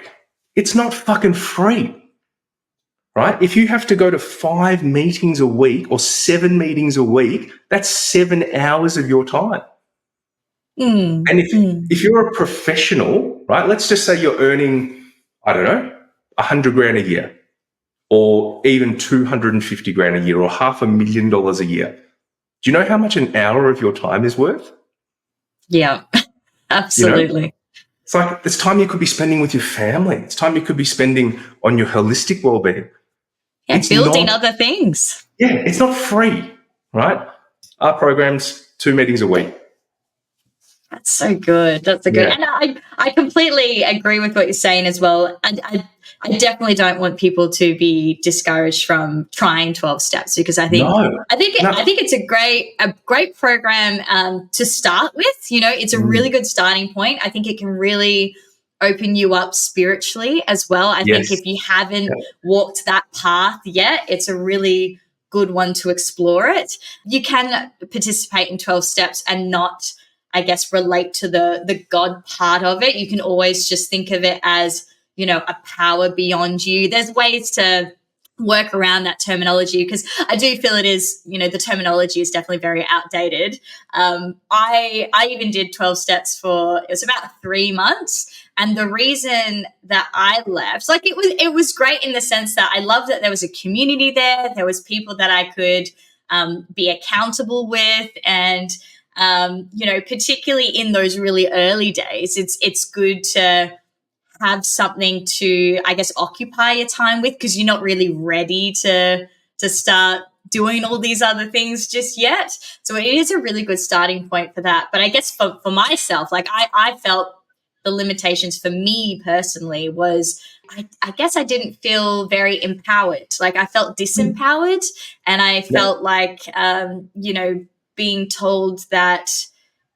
It's not fucking free, right? If you have to go to 5 meetings a week or 7 meetings a week, that's 7 hours of your time. And if you're a professional, right, let's just say you're earning, I don't know, 100 grand a year, or even 250 grand a year, or $500,000 a year. Do you know how much an hour of your time is worth? Yeah, absolutely. It's like, it's time you could be spending with your family. It's time you could be spending on your holistic well-being. Yeah, building other things. Yeah, it's not free, right? Our programs, 2 meetings a week. That's so good. That's so good. And I completely agree with what you're saying as well. And I definitely don't want people to be discouraged from trying 12 steps, because I think it's a great program to start with. It's a really good starting point. I think it can really open you up spiritually as well. I think if you haven't walked that path yet, it's a really good one to explore it. You can participate in 12 steps and not, I guess, relate to the God part of it. You can always just think of it as, a power beyond you. There's ways to work around that terminology, because I do feel it is, the terminology is definitely very outdated. I even did 12 steps it was about 3 months. And the reason that I left, it was great in the sense that I loved that there was a community there. There was people that I could be accountable with. And, particularly in those really early days, it's good to have something to, I guess, occupy your time with, because you're not really ready to start doing all these other things just yet. So it is a really good starting point for that. But I guess for myself, like I felt the limitations for me personally was I guess I didn't feel very empowered. Like I felt disempowered, and I felt like, being told that,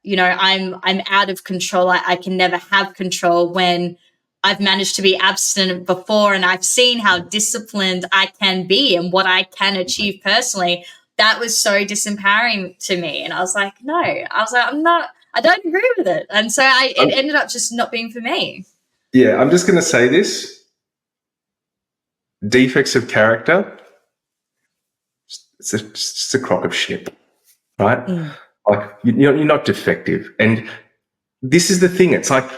I'm out of control. I can never have control when I've managed to be abstinent before, and I've seen how disciplined I can be and what I can achieve personally. That was so disempowering to me. And I was like, no, I don't agree with it. And so it ended up just not being for me. Yeah, I'm just going to say this. Defects of character, it's just a crock of shit, right? Like, you're not defective. And this is the thing. It's like,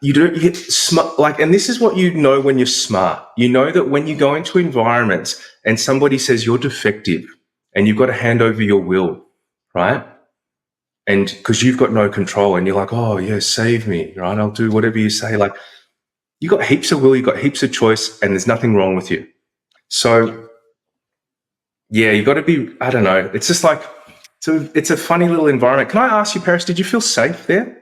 you get smart, like, and this is what you know when you're smart. You know that when you go into environments and somebody says you're defective and you've got to hand over your will, right? And because you've got no control and you're like, oh, yeah, save me, right? I'll do whatever you say. Like, you got heaps of will, you got heaps of choice, and there's nothing wrong with you. So, yeah, you got to be, I don't know. It's just like, it's a funny little environment. Can I ask you, Paris, did you feel safe there?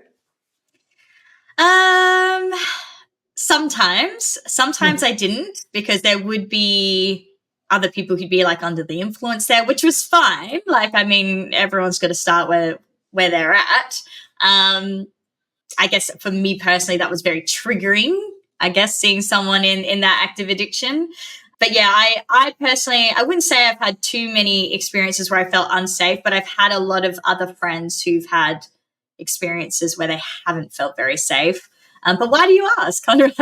Sometimes I didn't, because there would be other people who'd be like under the influence there, which was fine. Like, I mean, everyone's got to start where they're at. I guess for me personally, that was very triggering, I guess, seeing someone in that active addiction. But yeah, I personally, I wouldn't say I've had too many experiences where I felt unsafe, but I've had a lot of other friends who've had experiences where they haven't felt very safe. But why do you ask, Conrad?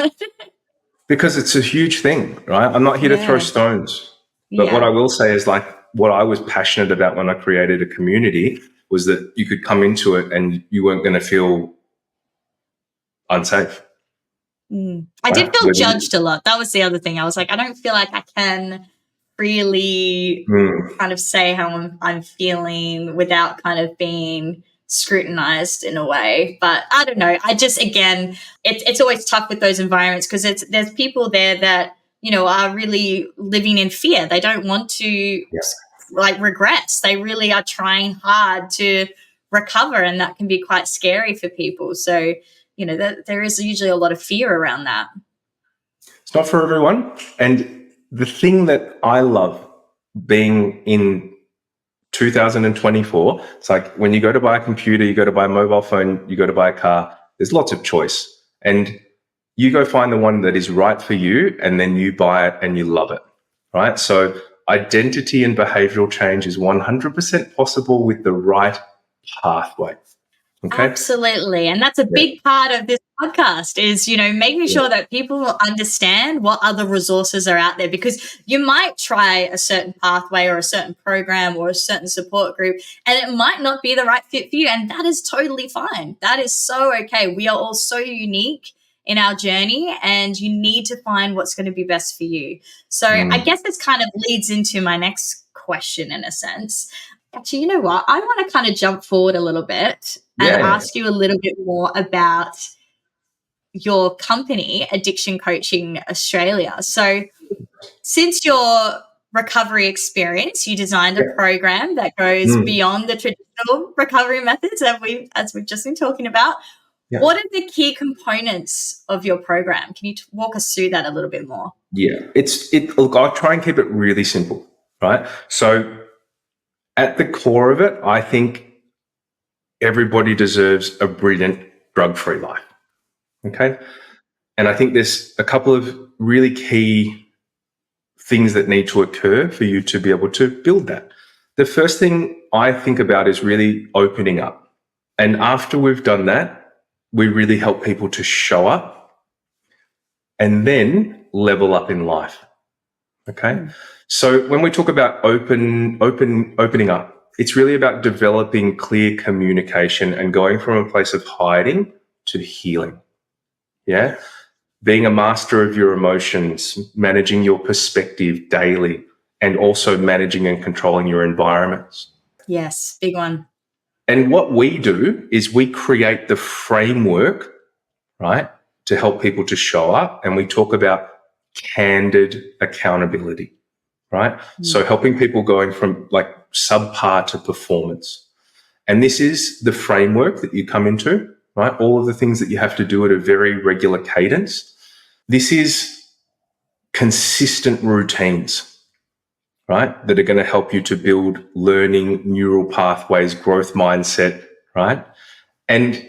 Because it's a huge thing, right? I'm not here to throw stones. But what I will say is, like, what I was passionate about when I created a community was that you could come into it and you weren't going to feel unsafe. I did feel judged a lot. That was the other thing. I was like, I don't feel like I can really kind of say how I'm feeling without kind of being scrutinized in a way. But I don't know. I just, again, it's always tough with those environments, because there's people there that, are really living in fear. They don't want to like regress. They really are trying hard to recover, and that can be quite scary for people. So, there is usually a lot of fear around that. It's not for everyone. And the thing that I love being in 2024, it's like when you go to buy a computer, you go to buy a mobile phone, you go to buy a car, there's lots of choice. And you go find the one that is right for you, and then you buy it and you love it, right? So identity and behavioral change is 100% possible with the right pathway. Okay. Absolutely. And that's a big part of this podcast is, making sure that people understand what other resources are out there, because you might try a certain pathway or a certain program or a certain support group, and it might not be the right fit for you. And that is totally fine. That is so okay. We are all so unique in our journey, and you need to find what's going to be best for you. So I guess this kind of leads into my next question in a sense. Actually, you know what? I want to kind of jump forward a little bit and ask you a little bit more about your company, Addiction Coaching Australia. So since your recovery experience, you designed a program that goes beyond the traditional recovery methods that as we've just been talking about. Yeah. What are the key components of your program? Can you walk us through that a little bit more? Yeah, look, I'll try and keep it really simple, right? So at the core of it, I think everybody deserves a brilliant drug-free life, okay? And I think there's a couple of really key things that need to occur for you to be able to build that. The first thing I think about is really opening up. And after we've done that, we really help people to show up and then level up in life, okay? So when we talk about opening up, it's really about developing clear communication and going from a place of hiding to healing. Yeah. Being a master of your emotions, managing your perspective daily, and also managing and controlling your environments. Yes, big one. And what we do is we create the framework, right, to help people to show up. And we talk about candid accountability, right? So helping people going from like subpar to performance. And this is the framework that you come into, right? All of the things that you have to do at a very regular cadence. This is consistent routines, right? That are going to help you to build learning, neural pathways, growth mindset, right? And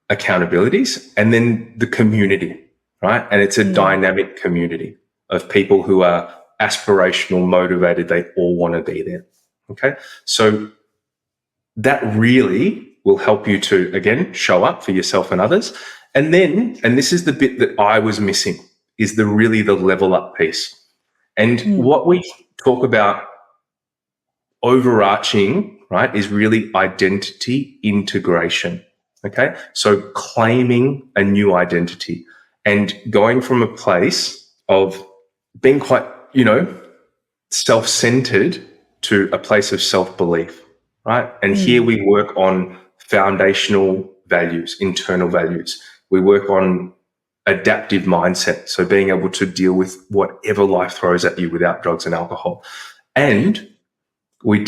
accountabilities, and then the community, right? And it's a dynamic community of people who are aspirational, motivated. They all want to be there. Okay. So that really will help you to, again, show up for yourself and others. And then, and this is the bit that I was missing, is the level up piece. And what we talk about overarching, right, is really identity integration. Okay. So claiming a new identity and going from a place of being quite, self-centered to a place of self-belief, right? And here we work on foundational values, internal values. We work on adaptive mindset. So being able to deal with whatever life throws at you without drugs and alcohol. And we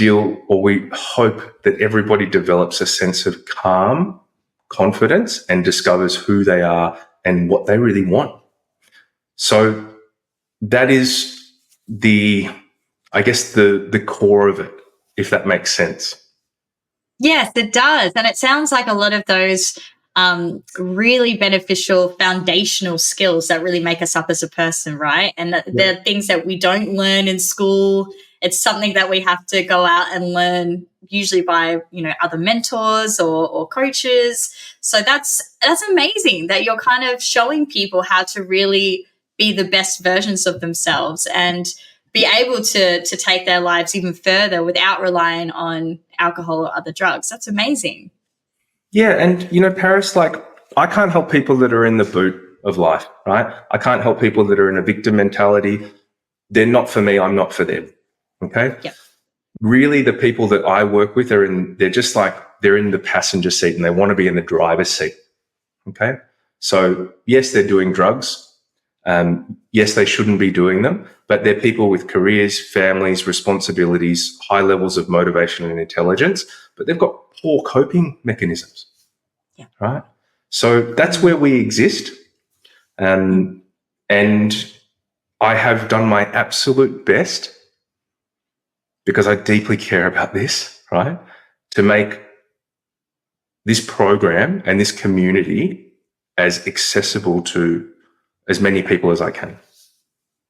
hope that everybody develops a sense of calm, confidence, and discovers who they are and what they really want. So that is the core of it, if that makes sense. Yes, it does. And it sounds like a lot of those really beneficial foundational skills that really make us up as a person, right? And they're things that we don't learn in school. It's something that we have to go out and learn, usually by, other mentors or coaches. So that's amazing that you're kind of showing people how to really be the best versions of themselves and be able to take their lives even further without relying on alcohol or other drugs. That's amazing. Yeah. And, Paris, like, I can't help people that are in the boot of life, right? I can't help people that are in a victim mentality. They're not for me. I'm not for them. Okay. Yep. Really, the people that I work with they're in the passenger seat and they want to be in the driver's seat. Okay. So yes, they're doing drugs. Yes, they shouldn't be doing them, but they're people with careers, families, responsibilities, high levels of motivation and intelligence, but they've got poor coping mechanisms. Yeah. Right. So that's where we exist. And I have done my absolute best, because I deeply care about this, right, to make this program and this community as accessible to as many people as I can.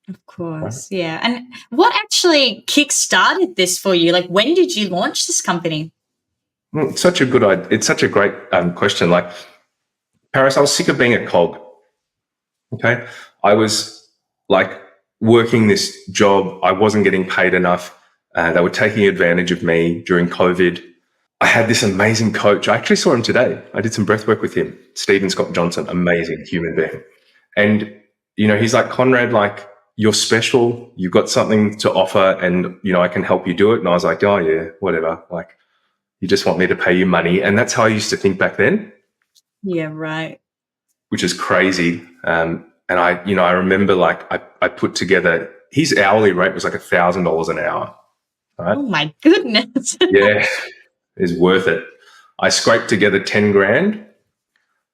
Of course, right? Yeah. And what actually kick-started this for you? Like, when did you launch this company? It's such a great question. Like, Paris, I was sick of being a cog. Okay. I was like working this job. I wasn't getting paid enough. They were taking advantage of me during COVID. I had this amazing coach. I actually saw him today. I did some breath work with him. Stephen Scott Johnson, amazing human being. And, he's like, Conrad, like, you're special. You've got something to offer and, I can help you do it. And I was like, oh yeah, whatever. Like, you just want me to pay you money. And that's how I used to think back then. Yeah, right. Which is crazy. And I remember, like, I put together, his hourly rate was like $1,000 an hour. Right? Oh my goodness. Yeah, it's worth it. I scraped together 10 grand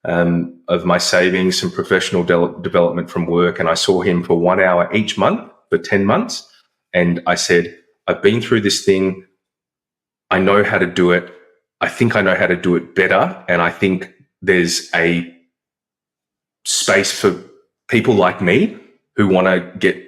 of my savings, some professional development from work. And I saw him for 1 hour each month for 10 months. And I said, I've been through this thing. I know how to do it. I think I know how to do it better. And I think there's a space for people like me who want to get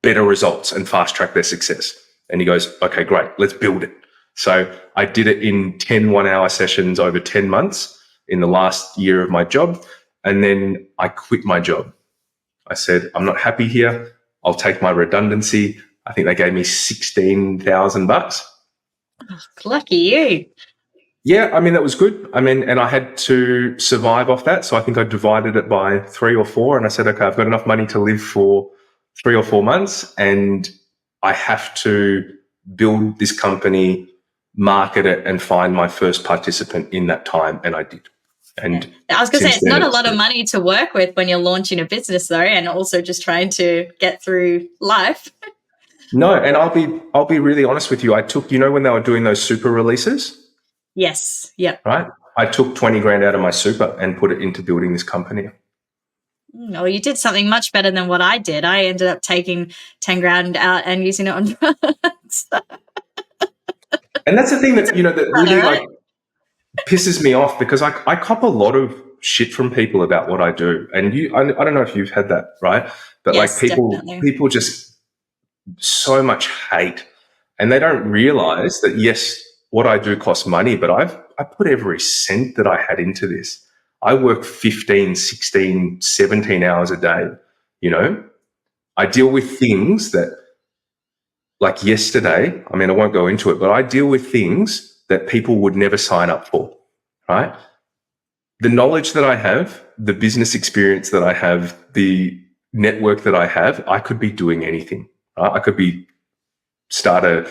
better results and fast track their success. And he goes, okay, great, let's build it. So I did it in 10 1-hour sessions over 10 months in the last year of my job. And then I quit my job. I said, I'm not happy here. I'll take my redundancy. I think they gave me $16,000. Lucky you. Yeah, I mean, that was good. I mean, and I had to survive off that. So I think I divided it by 3 or 4. And I said, okay, I've got enough money to live for 3 or 4 months, and I have to build this company, market it, and find my first participant in that time, and I did. And I was going to say, it's then not a lot of money to work with when you're launching a business, though, and also just trying to get through life. No, and I'll be really honest with you. I took, when they were doing those super releases, Yes. Yep. right? I took 20 grand out of my super and put it into building this company. Well, you did something much better than what I did. I ended up taking 10 grand out and using it on drugs. And that's the thing that, that really pisses me off, because I cop a lot of shit from people about what I do. And I don't know if you've had that, right? But yes, definitely. People just so much hate, and they don't realize that, yes, what I do costs money, but I put every cent that I had into this. I work 15, 16, 17 hours a day. I deal with things that, like yesterday, I won't go into it, but I deal with things that people would never sign up for, right? The knowledge that I have, the business experience that I have, the network that I have, I could be doing anything. Right? I could start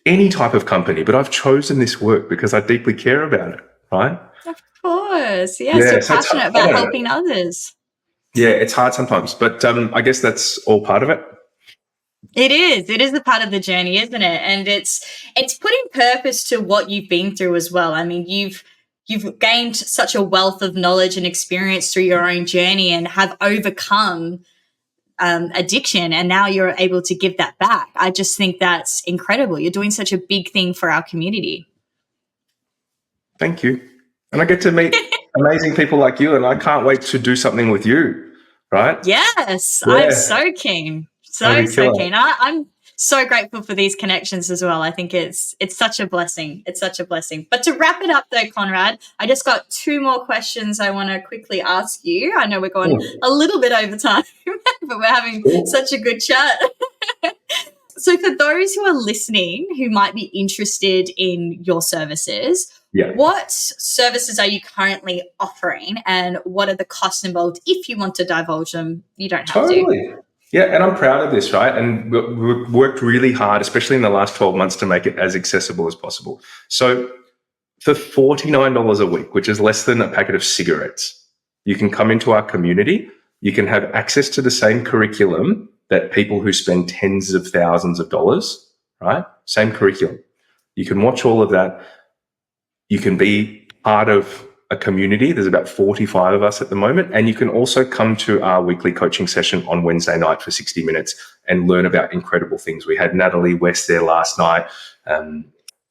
any type of company, but I've chosen this work because I deeply care about it, right? Of course. Yes, you're passionate about helping others. Yeah, it's hard sometimes, but I guess that's all part of it. It is a part of the journey, isn't it? And it's putting purpose to what you've been through as well. You've gained such a wealth of knowledge and experience through your own journey and have overcome addiction, and now you're able to give that back. I just think that's incredible. You're doing such a big thing for our community. Thank you. And I get to meet amazing people like you, and I can't wait to do something with you, right? Yes, yeah. I'm so keen. So keen. I'm so grateful for these connections as well. I think it's such a blessing. It's such a blessing. But to wrap it up though, Conrad, I just got 2 more questions I want to quickly ask you. I know we're going a little bit over time, but we're having such a good chat. So for those who are listening who might be interested in your services, what services are you currently offering, and what are the costs involved? If you want to divulge them, you don't have to. Yeah, and I'm proud of this, right? And we've worked really hard, especially in the last 12 months, to make it as accessible as possible. So for $49 a week, which is less than a packet of cigarettes, you can come into our community. You can have access to the same curriculum that people who spend tens of thousands of dollars, right? Same curriculum. You can watch all of that. You can be part of a community. There's about 45 of us at the moment. And you can also come to our weekly coaching session on Wednesday night for 60 minutes and learn about incredible things. We had Natalie West there last night,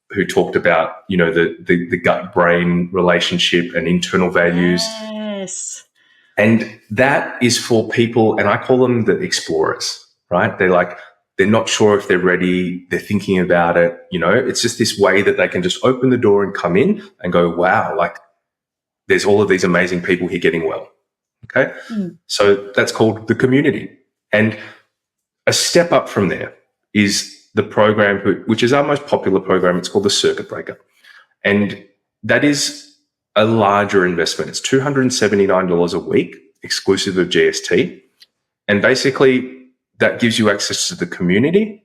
who talked about, the gut-brain relationship and internal values. Yes. And that is for people, and I call them the explorers, right? They're not sure if they're ready. They're thinking about it. It's just this way that they can just open the door and come in and go, wow, there's all of these amazing people here getting well. Okay. So that's called the community. And a step up from there is the program, which is our most popular program. It's called the Circuit Breaker. And that is a larger investment. It's $279 a week, exclusive of GST. And basically that gives you access to the community,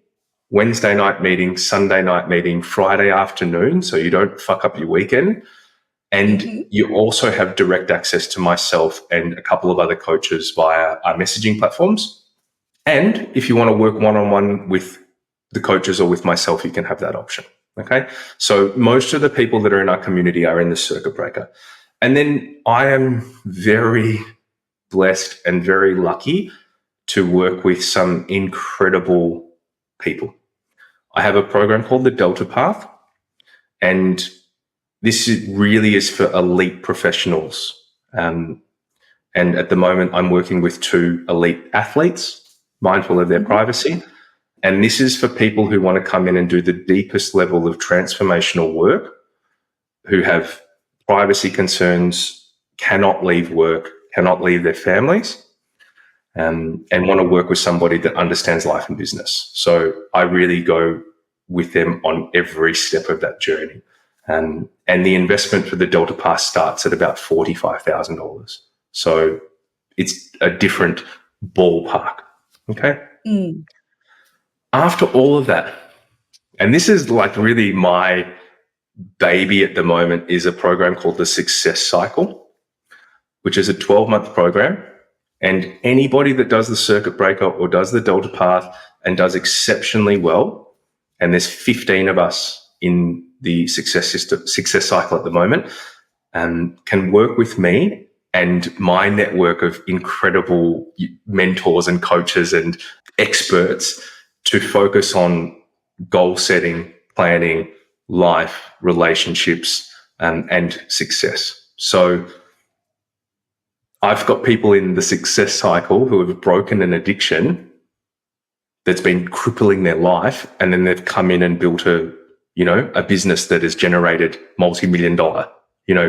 Wednesday night meeting, Sunday night meeting, Friday afternoon, so you don't fuck up your weekend. And you also have direct access to myself and a couple of other coaches via our messaging platforms. And if you want to work one-on-one with the coaches or with myself, you can have that option. Okay. So most of the people that are in our community are in the Circuit Breaker. And then I am very blessed and very lucky to work with some incredible people. I have a program called the Delta Path, and this really is for elite professionals. And at the moment, I'm working with 2 elite athletes, mindful of their privacy. And this is for people who want to come in and do the deepest level of transformational work, who have privacy concerns, cannot leave work, cannot leave their families, and want to work with somebody that understands life and business. So I really go with them on every step of that journey. And the investment for the Delta Pass starts at about $45,000. So it's a different ballpark. Okay. Mm. After all of that, and this is like really my baby at the moment, is a program called the Success Cycle, which is a 12-month program. And anybody that does the circuit breaker or does the Delta path and does exceptionally well, and there's 15 of us in the success cycle at the moment, can work with me and my network of incredible mentors and coaches and experts to focus on goal setting, planning, life, relationships, and success. So I've got people in the success cycle who have broken an addiction that's been crippling their life, and then they've come in and built a business that has generated multi-million-dollar,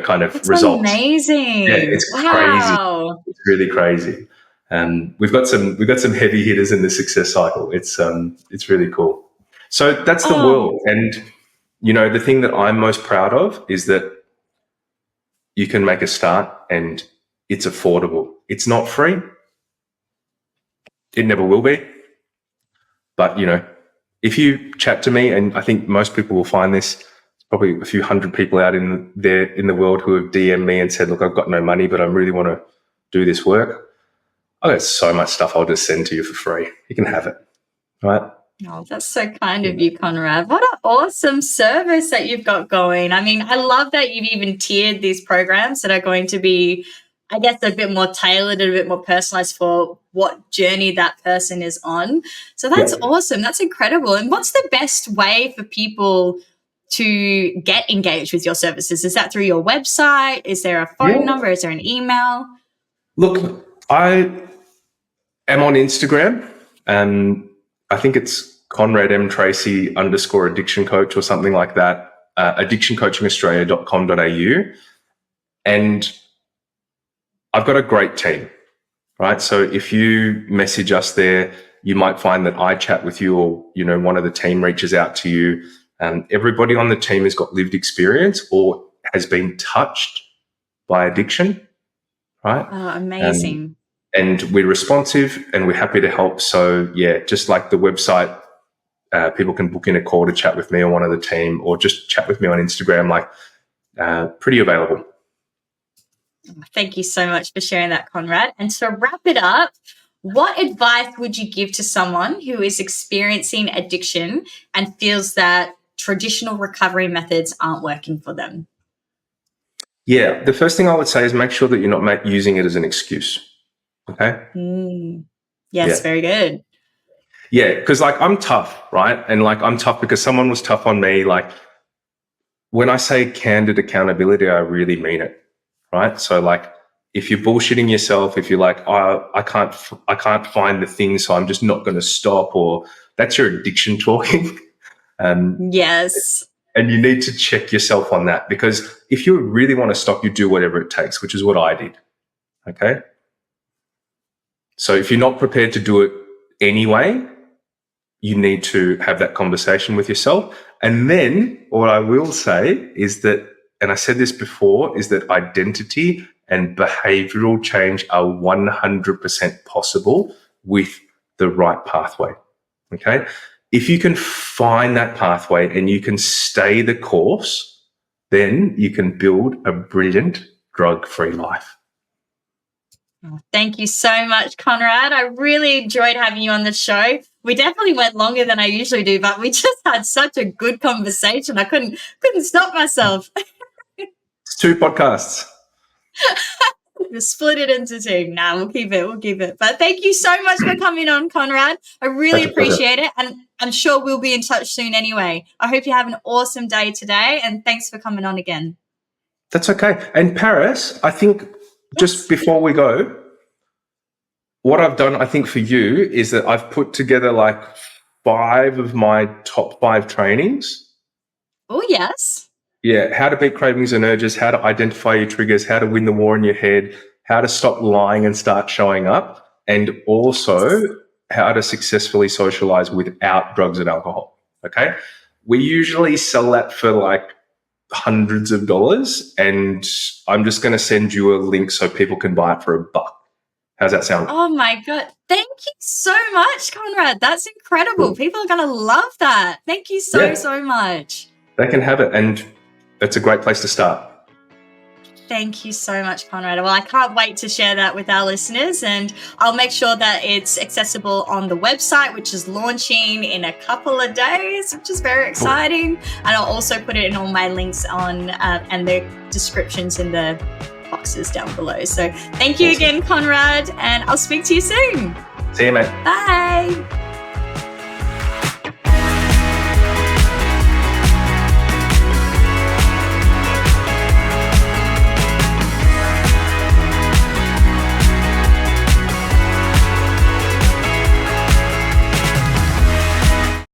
kind of That's results. amazing. Yeah, it's crazy. Wow. It's really crazy. We've got some heavy hitters in the success cycle. It's really cool. So that's the world. And, the thing that I'm most proud of is that you can make a start and it's affordable. It's not free. It never will be. But, if you chat to me, and I think most people will find this, probably a few hundred people out in the world who have DM'd me and said, look, I've got no money, but I really want to do this work. I've got so much stuff I'll just send to you for free. You can have it, right? Oh, that's so kind of you, Conrad. What an awesome service that you've got going. I mean, I love that you've even tiered these programs that are going to be, I guess, a bit more tailored and a bit more personalized for what journey that person is on. So that's awesome. That's incredible. And what's the best way for people to get engaged with your services? Is that through your website? Is there a phone number? Is there an email? Look, I am on Instagram, and I think it's Conrad M. Tracey _ addiction coach or something like that, addictioncoachingaustralia.com.au. And I've got a great team, right? So if you message us there, you might find that I chat with you, or, one of the team reaches out to you. Everybody on the team has got lived experience or has been touched by addiction, right? Oh, amazing. And we're responsive and we're happy to help. So yeah, just like the website, people can book in a call to chat with me or one of the team, or just chat with me on Instagram, pretty available. Thank you so much for sharing that, Conrad. And to wrap it up, what advice would you give to someone who is experiencing addiction and feels that traditional recovery methods aren't working for them? Yeah, the first thing I would say is make sure that you're not using it as an excuse. Okay? Yes, very good. Yeah, because I'm tough, right? And I'm tough because someone was tough on me. When I say candid accountability, I really mean it, right? So if you're bullshitting yourself, if you're like, oh, I can't find the thing, so I'm just not going to stop, or that's your addiction talking. Yes. And you need to check yourself on that, because if you really want to stop, you do whatever it takes, which is what I did. Okay. So if you're not prepared to do it anyway, you need to have that conversation with yourself. And then what I will say is that, and I said this before, is that identity and behavioral change are 100% possible with the right pathway. Okay. If you can find that pathway and you can stay the course, then you can build a brilliant drug-free life. Thank you so much, Conrad. I really enjoyed having you on the show. We definitely went longer than I usually do, but we just had such a good conversation. I couldn't stop myself. It's 2 podcasts. We'll split it into 2. Nah, we'll keep it. But thank you so much for coming on, Conrad. I really appreciate it. And I'm sure we'll be in touch soon anyway. I hope you have an awesome day today, and thanks for coming on again. That's okay. And Paris, I think just before we go, what I've done, I think, for you is that I've put together 5 of my top 5 trainings. Oh, yes. Yeah, how to beat cravings and urges, how to identify your triggers, how to win the war in your head, how to stop lying and start showing up, and also how to successfully socialize without drugs and alcohol. Okay. We usually sell that for hundreds of dollars, and I'm just going to send you a link so people can buy it for $1. How's that sound? Oh my God. Thank you so much, Conrad. That's incredible. People are going to love that. Thank you so much. They can have it, and it's a great place to start. Thank you so much, Conrad. Well, I can't wait to share that with our listeners, and I'll make sure that it's accessible on the website, which is launching in a couple of days, which is very exciting. And I'll also put it in all my links on and the descriptions in the boxes down below. So thank you again, Conrad, and I'll speak to you soon. See you, mate. Bye.